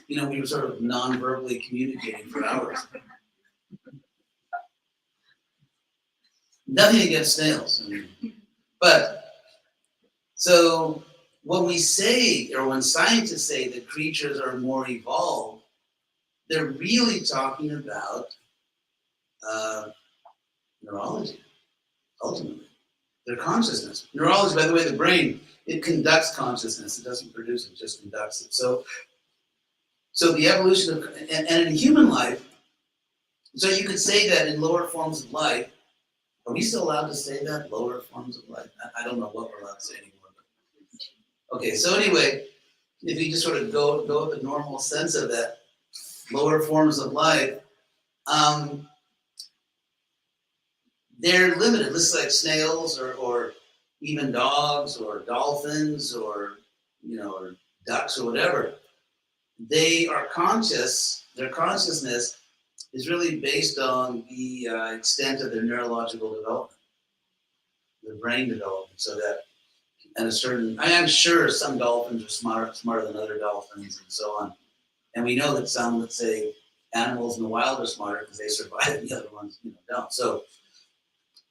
we were sort of non-verbally communicating for hours. Nothing against snails. But so when we say, or when scientists say that creatures are more evolved, they're really talking about neurology, ultimately. Their consciousness. Neurology, by the way, the brain, it conducts consciousness. It doesn't produce it, it just conducts it. So the evolution of, and in human life, so you could say that in lower forms of life, are we still allowed to say that, lower forms of life? I don't know what we're allowed to say anymore. Okay, so anyway, if you just sort of go with the normal sense of that, lower forms of life, they're limited. Just like snails or even dogs or dolphins or or ducks or whatever. They are conscious. Their consciousness is really based on the extent of their neurological development, their brain development, so that at a certain, I am sure some dolphins are smarter than other dolphins and so on. And we know that some, let's say, animals in the wild are smarter because they survive and the other ones don't. So,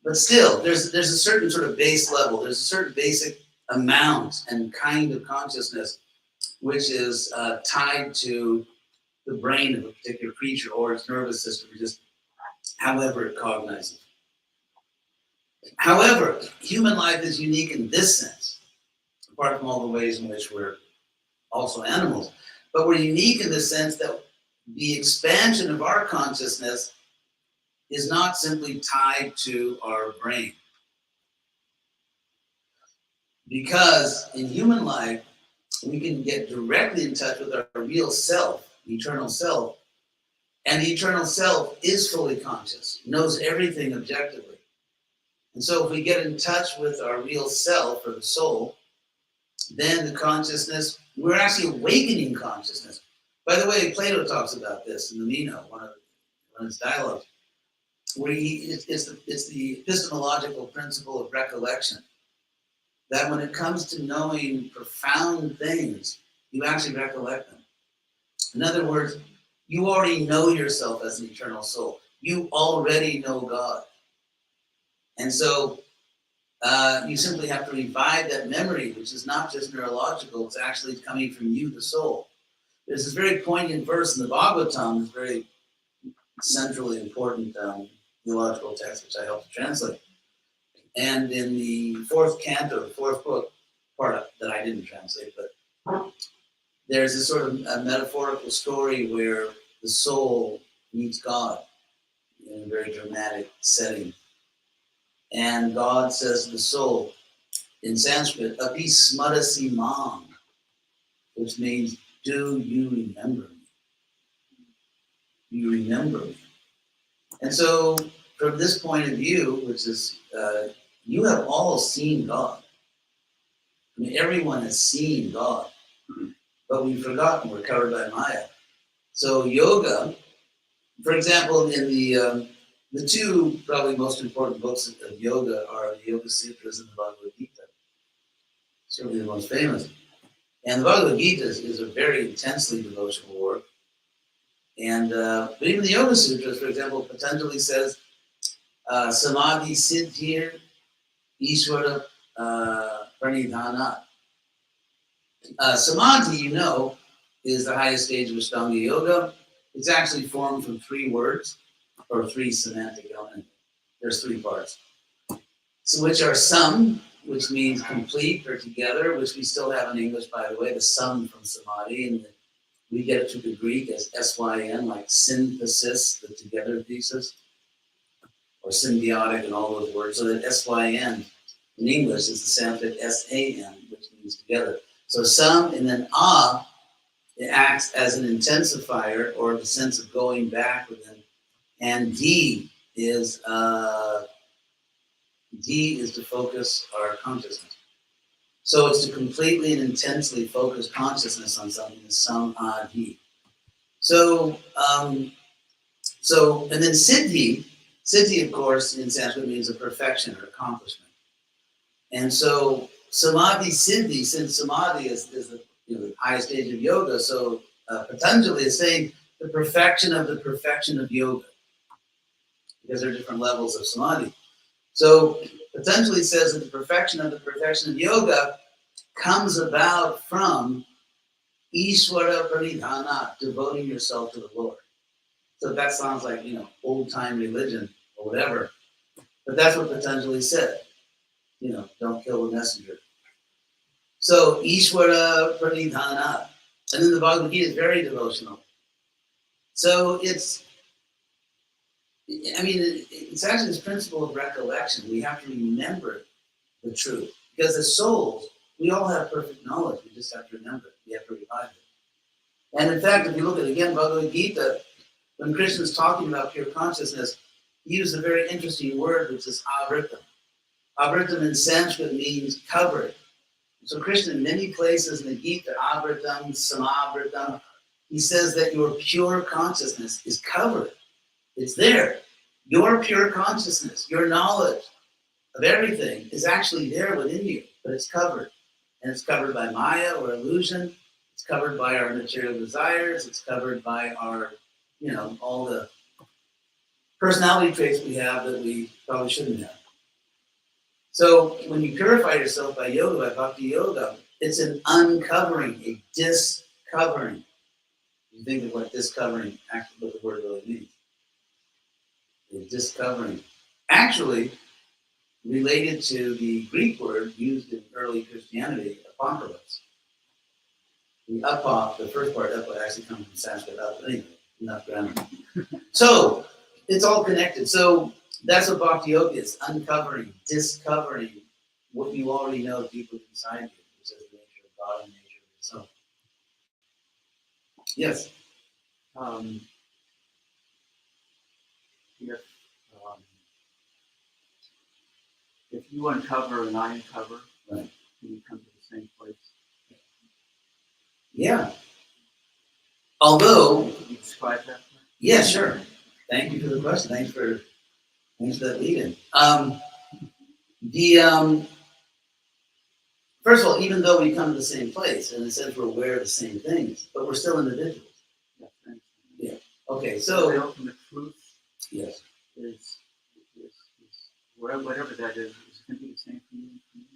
but still, there's a certain sort of base level. There's a certain basic amount and kind of consciousness which is tied to the brain of a particular creature or its nervous system, just however it cognizes. However, human life is unique in this sense, apart from all the ways in which we're also animals. But we're unique in the sense that the expansion of our consciousness is not simply tied to our brain. Because in human life, we can get directly in touch with our real self, the eternal self, and the eternal self is fully conscious, knows everything objectively. And so if we get in touch with our real self or the soul, then the consciousness, we're actually awakening consciousness. By the way, Plato talks about this in the Meno, one of his dialogues, where it's the epistemological principle of recollection. That when it comes to knowing profound things, you actually recollect them. In other words, you already know yourself as an eternal soul. You already know God. And so you simply have to revive that memory, which is not just neurological, it's actually coming from you, the soul. There's this very poignant verse in the Bhagavatam, this very centrally important theological text, which I helped to translate. And in the fourth canto, the fourth book, part that I didn't translate, but there's this sort of a metaphorical story where the soul meets God in a very dramatic setting. And God says to the soul, in Sanskrit, api smarasi mam, which means, do you remember me? Do you remember me? And so, from this point of view, which is, you have all seen God. I mean, everyone has seen God. but we've forgotten. We're covered by Maya. So yoga, for example, in the two probably most important books of yoga are the Yoga Sutras and the Bhagavad Gita. Certainly the most famous. And the Bhagavad Gita is a very intensely devotional work. And but even the Yoga Sutras, for example, Patanjali says, Samadhi Siddhir Ishvara Pranidhana. Samadhi, you know, is the highest stage of Ashtanga Yoga. It's actually formed from three words or three semantic elements. There's three parts. So which are sum, which means complete or together, which we still have in English, by the way, the sum from Samadhi, and we get it to the Greek as S-Y-N, like synthesis, the together thesis, or symbiotic and all those words. So that S-Y-N in English is the Sanskrit S-A-N, which means together. So sum, and then it acts as an intensifier or the sense of going back within. And D is to focus our consciousness. So it's to completely and intensely focus consciousness on something, is samadhi. So and then siddhi, of course, in Sanskrit means a perfection or accomplishment. And so samadhi siddhi, since samadhi is the highest stage of yoga, so Patanjali is saying the perfection of yoga, because there are different levels of samadhi. So Patanjali says that the perfection of yoga comes about from Ishvara Pranidhana, devoting yourself to the Lord. So that sounds like, old-time religion or whatever. But that's what Patanjali said. Don't kill the messenger. So Ishvara Pranidhana. And then the Bhagavad Gita is very devotional. So it's actually this principle of recollection. We have to remember the truth. Because as souls, we all have perfect knowledge. We just have to remember it. We have to revive it. And in fact, if you look at, again, Bhagavad Gita, when Krishna is talking about pure consciousness, he used a very interesting word, which is avritam. Avritam in Sanskrit means covered. So Krishna, in many places in the Gita, avritam, samavritam, he says that your pure consciousness is covered. It's there. Your pure consciousness, your knowledge of everything is actually there within you, but it's covered. And it's covered by Maya or illusion. It's covered by our material desires. It's covered by our, all the personality traits we have that we probably shouldn't have. So when you purify yourself by yoga, by Bhakti yoga, it's an uncovering, a discovering. You think of what discovering, actually what the word really means. A discovering. Actually, related to the Greek word used in early Christianity, apocalypse. The first part, apa, actually comes from Sanskrit, anyway, enough grammar. So, it's all connected. So, that's what Bhakti Yoga is, uncovering, discovering what you already know deeply inside you, which is the nature of God and the nature of yourself. Yes? If you uncover and I uncover, right, we come to the same place. Yeah. Although, Can you describe that? yeah, sure. Thank you for the question. Thanks for that lead-in. First of all, even though we come to the same place, in a sense we're aware of the same things, but we're still individuals. Yeah. Okay, so the ultimate truth, yes, is whatever that is going to be the same for you.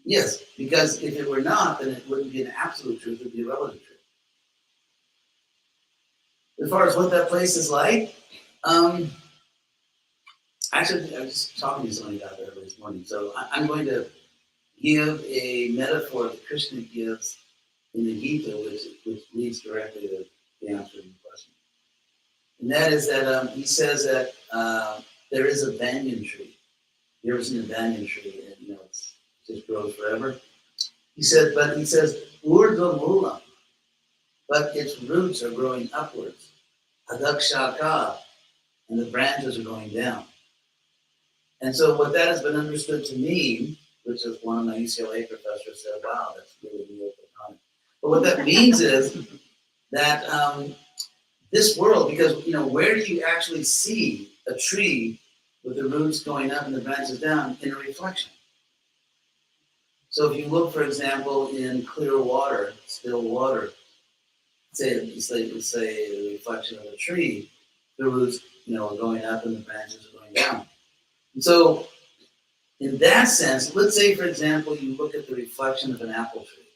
Yes, because if it were not, then it wouldn't be an absolute truth; it would be a relative truth. As far as what that place is like, actually, I was just talking to somebody about that earlier this morning. So I'm going to give a metaphor that Krishna gives in the Gita, which leads directly to the answer to the question. And that is that he says that there is a banyan tree. You ever seen a banyan tree? And it just grows forever. He says, Urdhva Moolam, but its roots are growing upwards. Adakshaka, and the branches are going down. And so what that has been understood to mean, which is one of my UCLA professors said, wow, that's really neoplatonic. But what that means is that this world, because where do you actually see a tree with the roots going up and the branches down? In a reflection. So if you look, for example, in clear water, still water, say a reflection of a tree, the roots are going up and the branches are going down. And so in that sense, let's say, for example, you look at the reflection of an apple tree.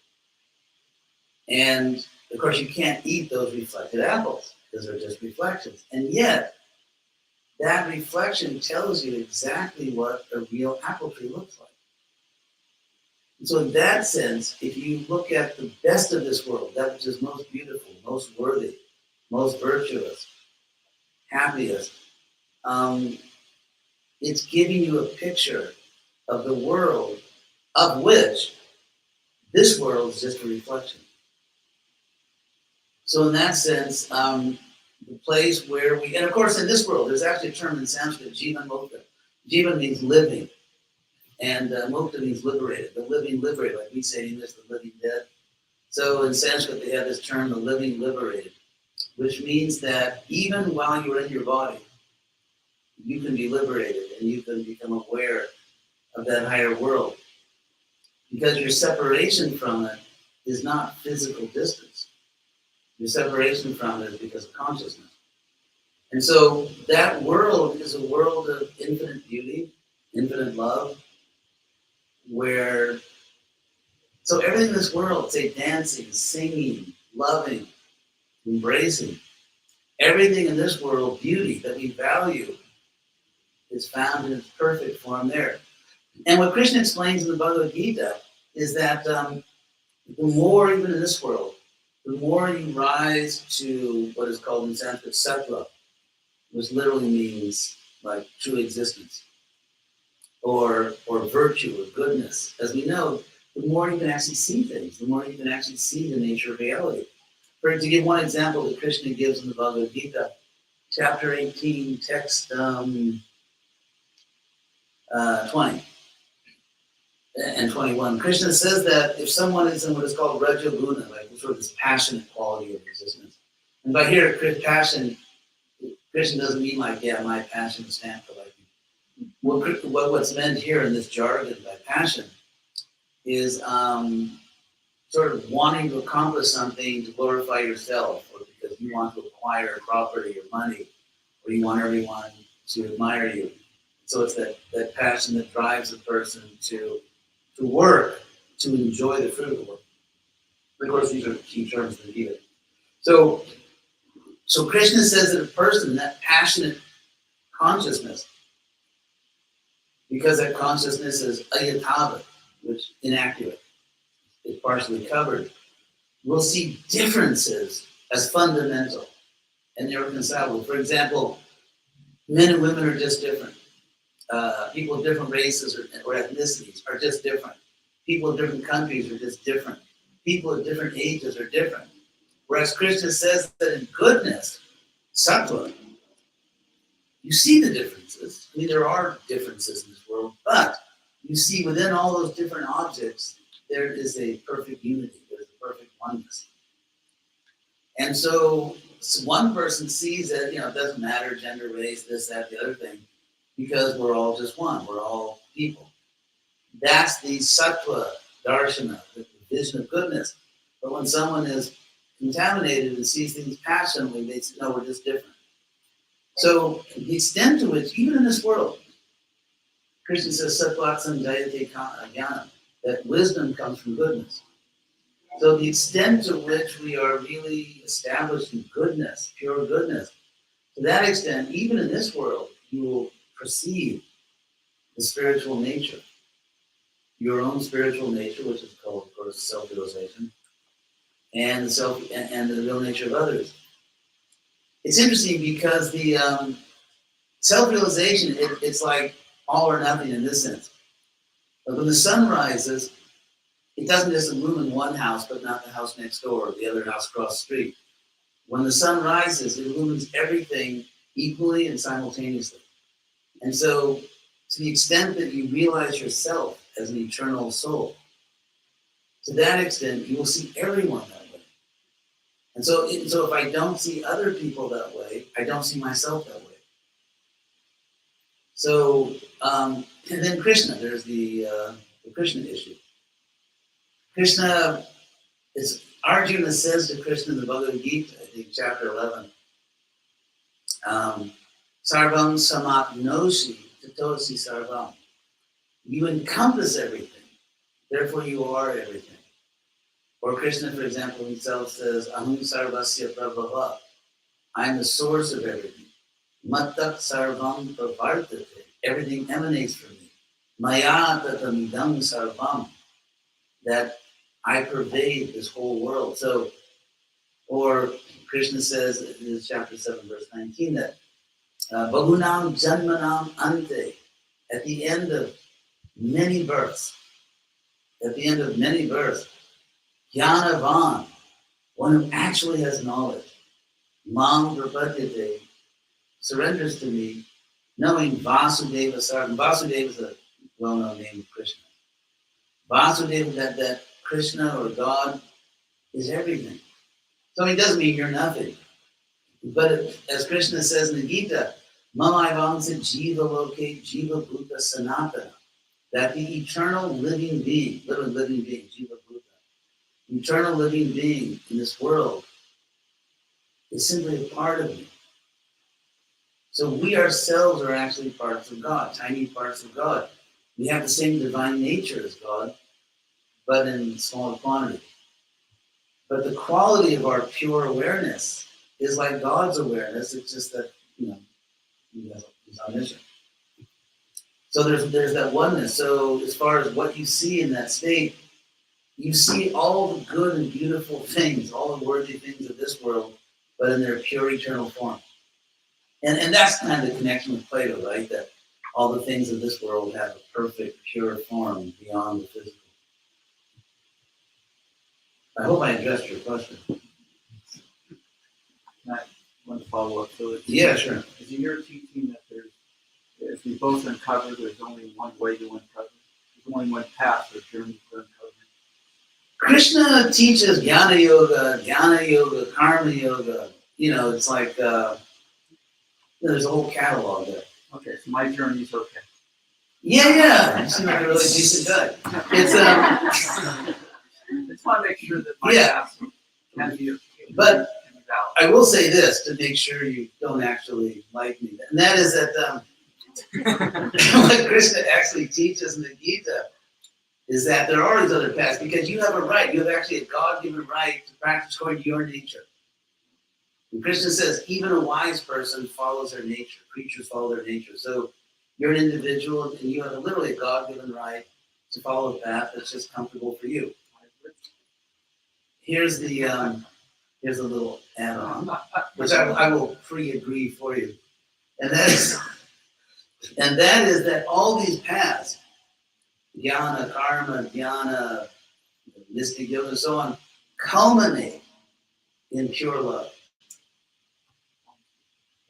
And of course, you can't eat those reflected apples because they're just reflections. And yet, that reflection tells you exactly what a real apple tree looks like. And so in that sense, if you look at the best of this world, that which is most beautiful, most worthy, most virtuous, happiest, it's giving you a picture of the world of which this world is just a reflection. So in that sense, the place where and of course in this world, there's actually a term in Sanskrit, jivan mukta. Jivan means living, and mukta means liberated, the living liberated, like we say in English, the living dead. So in Sanskrit, they have this term, the living liberated, which means that even while you're in your body, you can be liberated and you can become aware of that higher world. Because your separation from it is not physical distance. Your separation from it is because of consciousness. And so that world is a world of infinite beauty, infinite love, so everything in this world, say dancing, singing, loving, embracing, everything in this world, beauty that we value, is found in its perfect form there. And what Krishna explains in the Bhagavad Gita is that the more, even in this world, the more you rise to what is called in Sanskrit sattva, which literally means like true existence, or virtue, or goodness. As we know, the more you can actually see things, the more you can actually see the nature of reality. To give one example that Krishna gives in the Bhagavad Gita, chapter 18, text 20 and 21, Krishna says that if someone is in what is called Raja Guna, like sort of this passionate quality of existence, and by here, passion, Krishna doesn't mean like, yeah, my passion is stamped for like, what's meant here in this jargon by passion is sort of wanting to accomplish something to glorify yourself, or because you want to acquire property or money, or you want everyone to admire you. So it's that passion that drives a person to work, to enjoy the fruit of work. Of course, these are key terms in the Gita. So Krishna says that a person, that passionate consciousness, because that consciousness is ayatava, which inaccurate, it's partially covered, we'll see differences as fundamental and irreconcilable. For example, men and women are just different. People of different races or ethnicities are just different. People of different countries are just different. People of different ages are different. Whereas Krishna says that in goodness, sattva, you see the differences. I mean, there are differences in this world, but you see within all those different objects, there is a perfect unity. There's a perfect oneness. And so one person sees that, it doesn't matter, gender, race, this, that, the other thing, because we're all just one. We're all people. That's the sattva darshana, the vision of goodness. But when someone is contaminated and sees things passionately, they say, no, we're just different. So the extent to which, even in this world, Krishna says, Sattvat Sanjayate Jnanam, that wisdom comes from goodness. So the extent to which we are really established in goodness, pure goodness, to that extent, even in this world, you will perceive the spiritual nature, your own spiritual nature, which is called, of course, self-realization, and the real nature of others. It's interesting because the self-realization, it's like all or nothing in this sense. But when the sun rises, it doesn't just illumine one house, but not the house next door or the other house across the street. When the sun rises, it illumines everything equally and simultaneously. And so, to the extent that you realize yourself as an eternal soul, to that extent, you will see everyone that way. And so if I don't see other people that way, I don't see myself that way. So, and then Krishna, there's the Krishna issue. Krishna is, Arjuna says to Krishna in the Bhagavad Gita, I think chapter 11, Sarvam samapnosi tatosi sarvam. You encompass everything, therefore you are everything. Or Krishna, for example, himself says, Aham sarvasya prabhava. I am the source of everything. Mattak sarvam pravartate. Everything emanates from me. Maya tatamidam sarvam. That I pervade this whole world. So, or Krishna says in chapter 7, verse 19, that Bahunam janmanam ante. At the end of many births, Jnanavan, one who actually has knowledge, Mam prapadyate, surrenders to me, knowing Vasudeva Sarvam. Vasudeva is a well-known name of Krishna. Vasudeva, that Krishna or God is everything. So it doesn't mean you're nothing. But as Krishna says in the Gita, Mamaivansa Jiva Loke Jiva Bhuta Sanatana, that the eternal living being, Jiva Bhuta, eternal living being in this world is simply a part of me. So we ourselves are actually parts of God, tiny parts of God. We have the same divine nature as God, but in smaller quantity. But the quality of our pure awareness is like God's awareness. It's just that, He's omniscient. So there's that oneness. So as far as what you see in that state, you see all the good and beautiful things, all the worthy things of this world, but in their pure eternal form. And that's kind of the connection with Plato, right? That all the things of this world have a perfect, pure form beyond the physical. I hope I addressed your question. One follow-up. So Yeah, sure. Is it your teaching that if we both uncover, there's only one way to uncover? There's only one path or journey to uncover? Krishna teaches jnana yoga, karma yoga. It's like there's a whole catalog there. Okay, so my journey's okay. Yeah. You seem like a really decent guy. It's I just want to make sure that my path can be But valid. I will say this to make sure you don't actually like me, and that is that what Krishna actually teaches in the Gita is that there are these other paths because you have a right. You have actually a God-given right to practice according to your nature. And Krishna says even a wise person follows their nature. Creatures follow their nature. So you're an individual and you have literally a God-given right to follow a path that's just comfortable for you. Here's a little add-on, which I will pre-agree for you. And that is that all these paths, jnana, karma, dhyana, mystic yoga, and so on, culminate in pure love.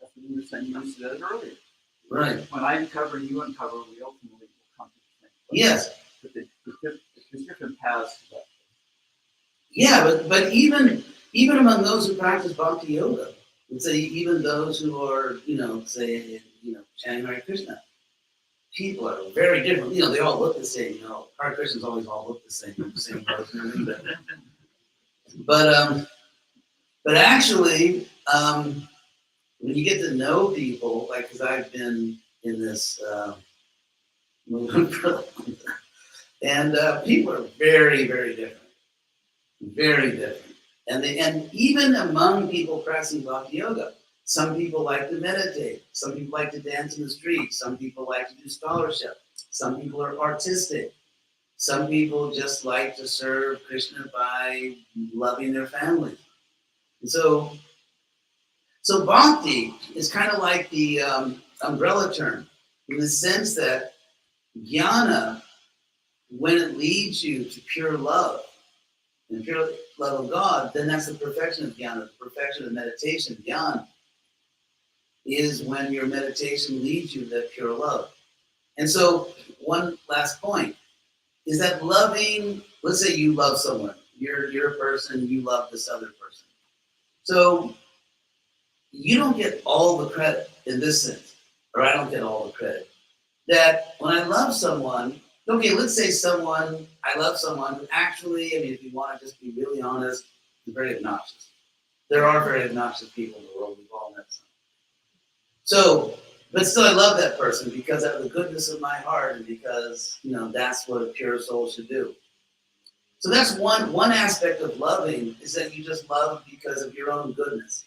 That's what you were saying. You said it earlier. Right. When I uncover, you uncover, we ultimately will come to the same place. Yes. But there's different paths to that. Yeah, but even among those who practice Bhakti yoga, let's say even those who are, chanting Hare Krishna, people are very different. They all look the same. Hare Krishnas always all look the same person and everything. But actually, when you get to know people, like, because I've been in this movement for a long time, and people are very, very different. Very different. And even among people practicing Bhakti yoga, some people like to meditate, some people like to dance in the street, some people like to do scholarship, some people are artistic, some people just like to serve Krishna by loving their families. And so Bhakti is kind of like the umbrella term in the sense that jnana, when it leads you to pure love, and pure love of God, then that's the perfection of jnana, the perfection of meditation. Jnana is when your meditation leads you to that pure love. And so one last point is that loving, let's say you love someone, you're a person, you love this other person. So you don't get all the credit in this sense, or I don't get all the credit. That when I love someone, okay, let's say I love someone who actually, I mean, if you want to just be really honest, is very obnoxious. There are very obnoxious people in the world, we've all met some. So, but still I love that person because out of the goodness of my heart and because, that's what a pure soul should do. So that's one aspect of loving is that you just love because of your own goodness,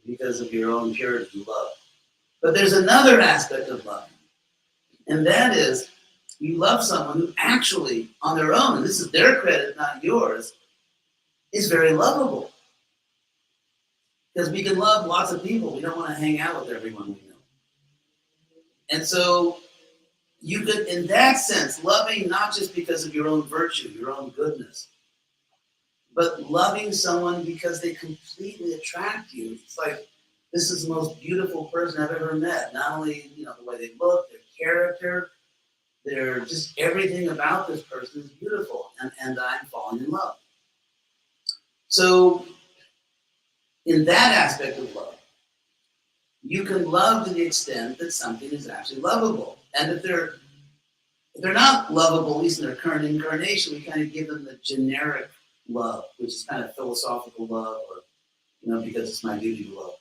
because of your own purity and love. But there's another aspect of loving, and that is you love someone who actually, on their own, and this is their credit, not yours, is very lovable. Because we can love lots of people. We don't want to hang out with everyone we know. And so you could, in that sense, loving not just because of your own virtue, your own goodness, but loving someone because they completely attract you. It's like, this is the most beautiful person I've ever met. Not only, the way they look, their character, their just everything about this person is beautiful. And I'm falling in love. So, in that aspect of love, you can love to the extent that something is actually lovable. And if they're not lovable, at least in their current incarnation, we kind of give them the generic love, which is kind of philosophical love, or, because it's my duty to love.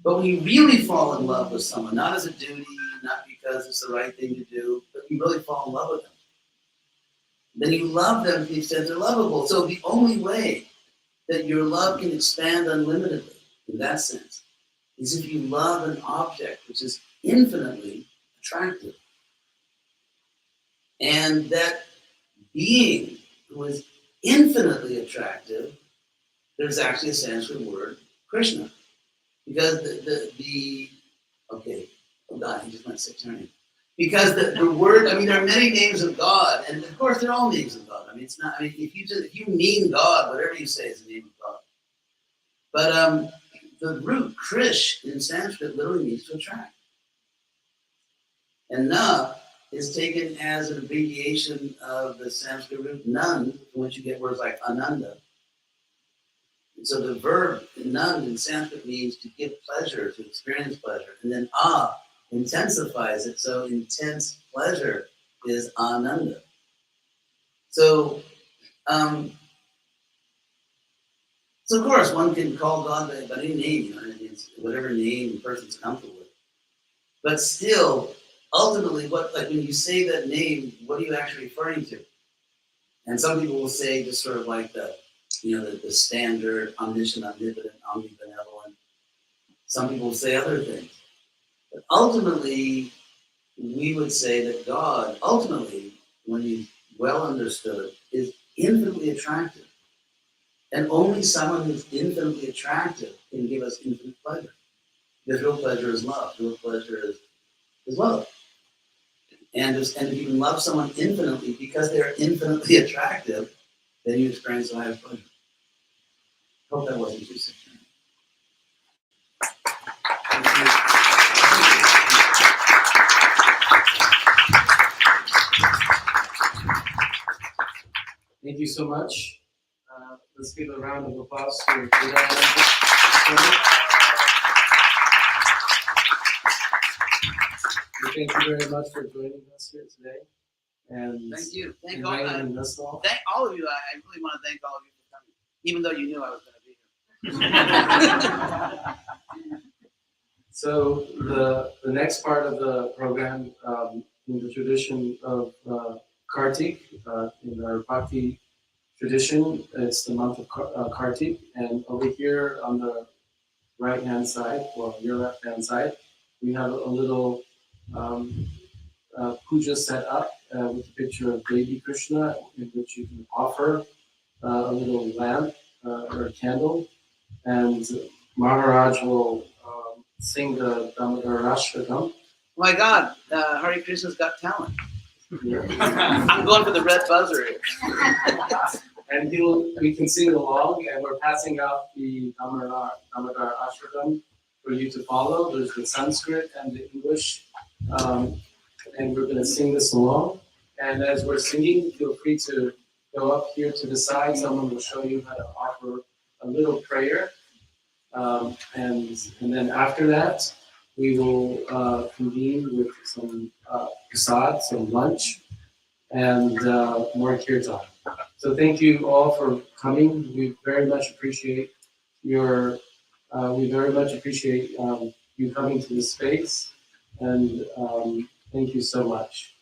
But when you really fall in love with someone, not as a duty, not because it's the right thing to do, but you really fall in love with them, then you love them to the extent they're lovable. So the only way that your love can expand unlimitedly, in that sense, is if you love an object which is infinitely attractive. And that being who is infinitely attractive, there's actually a Sanskrit word, Krishna. Because he just went sectarian. Because the word, there are many names of God, and of course they're all names of God. If you mean God, whatever you say is the name of God. But the root Krish in Sanskrit literally means to attract. And Na is taken as an abbreviation of the Sanskrit root Nand, from which you get words like Ananda. And so the verb Nand in Sanskrit means to give pleasure, to experience pleasure. And then intensifies it, so intense pleasure is Ananda. So, so of course one can call God by any name, it's whatever name the person's comfortable with. But still, ultimately, when you say that name, what are you actually referring to? And some people will say just sort of like the standard omniscient, omnipotent, omnibenevolent. Some people will say other things. But ultimately, we would say that God, ultimately, when he's well understood, is infinitely attractive. And only someone who's infinitely attractive can give us infinite pleasure. Because real pleasure is love. Real pleasure is love. And if you can love someone infinitely because they're infinitely attractive, then you experience the highest pleasure. Hope that wasn't too sectarian. Thank you so much. Let's give a round of applause for Buddha. Thank you very much for joining us here today. And Thank you. Thank inviting us all. Thank all of you. I really want to thank all of you for coming, even though you knew I was going to be here. So the next part of the program, in the tradition of Kartik, in our Bhakti tradition, it's the month of Kartik, and over here on the right-hand side, your left-hand side, we have a little puja set up with a picture of baby Krishna, in which you can offer a little lamp or a candle, and Maharaj will sing the Damodar Ashtakam. Oh my God, Hare Krishna's got talent. Yeah. I'm going for the red buzzer here. And we can sing along, and we're passing out the Damodar Ashtakam for you to follow. There's the Sanskrit and the English, and we're going to sing this along. And as we're singing, feel free to go up here to the side. Someone will show you how to offer a little prayer. And then after that, we will convene with some prasad, some lunch, and more kirtan. So thank you all for coming. We very much appreciate your. We very much appreciate you coming to this space, and thank you so much.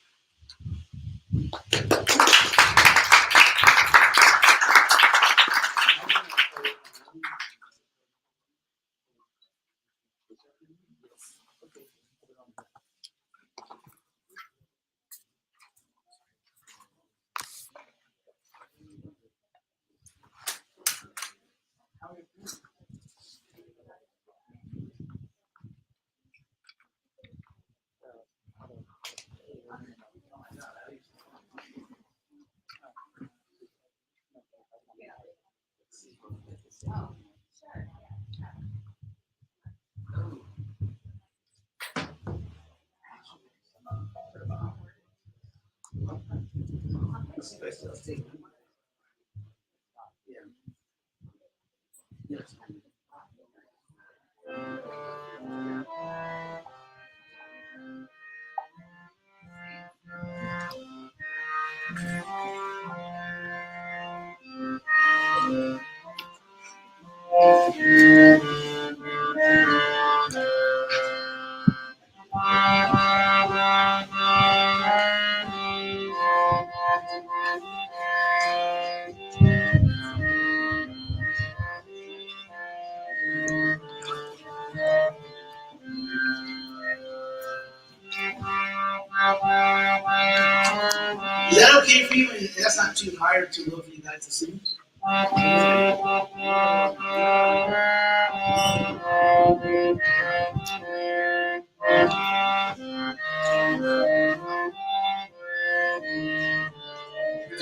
Is that okay for you? That's not too high or too low for you guys to sing?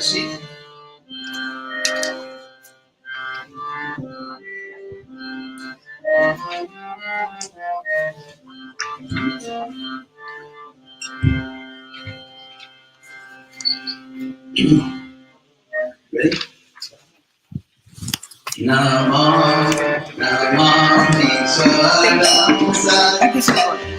See? Ready? Namah Namami Swaram Sat Smaram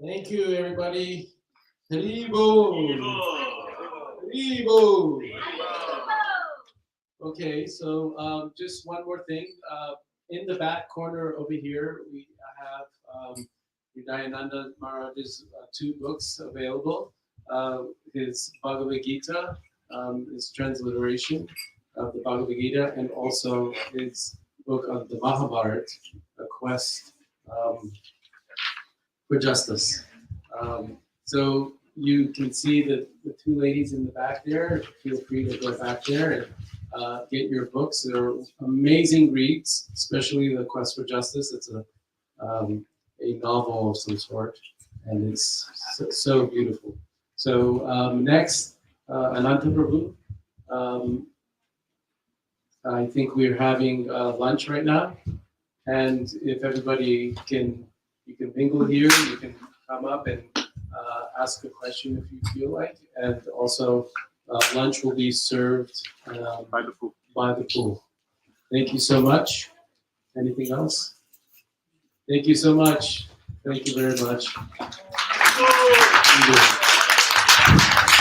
Thank you, everybody. Haribo. Haribo. Okay, so just one more thing. In the back corner over here, we have Udayananda Maharaj's 2 books available. His Bhagavad Gita, his transliteration of the Bhagavad Gita, and also his book of the Mahabharata, A Quest for Justice. So you can see the 2 ladies in the back there. Feel free to go back there and get your books. They're amazing reads, especially The Quest for Justice. It's a novel of some sort, and it's so beautiful. So next, Ananta Prabhu. I think we're having lunch right now, and if everybody you can mingle here. You can come up and ask a question if you feel like, and also lunch will be served by the pool. Thank you so much. Anything else? Thank you so much. Thank you very much. Thank you.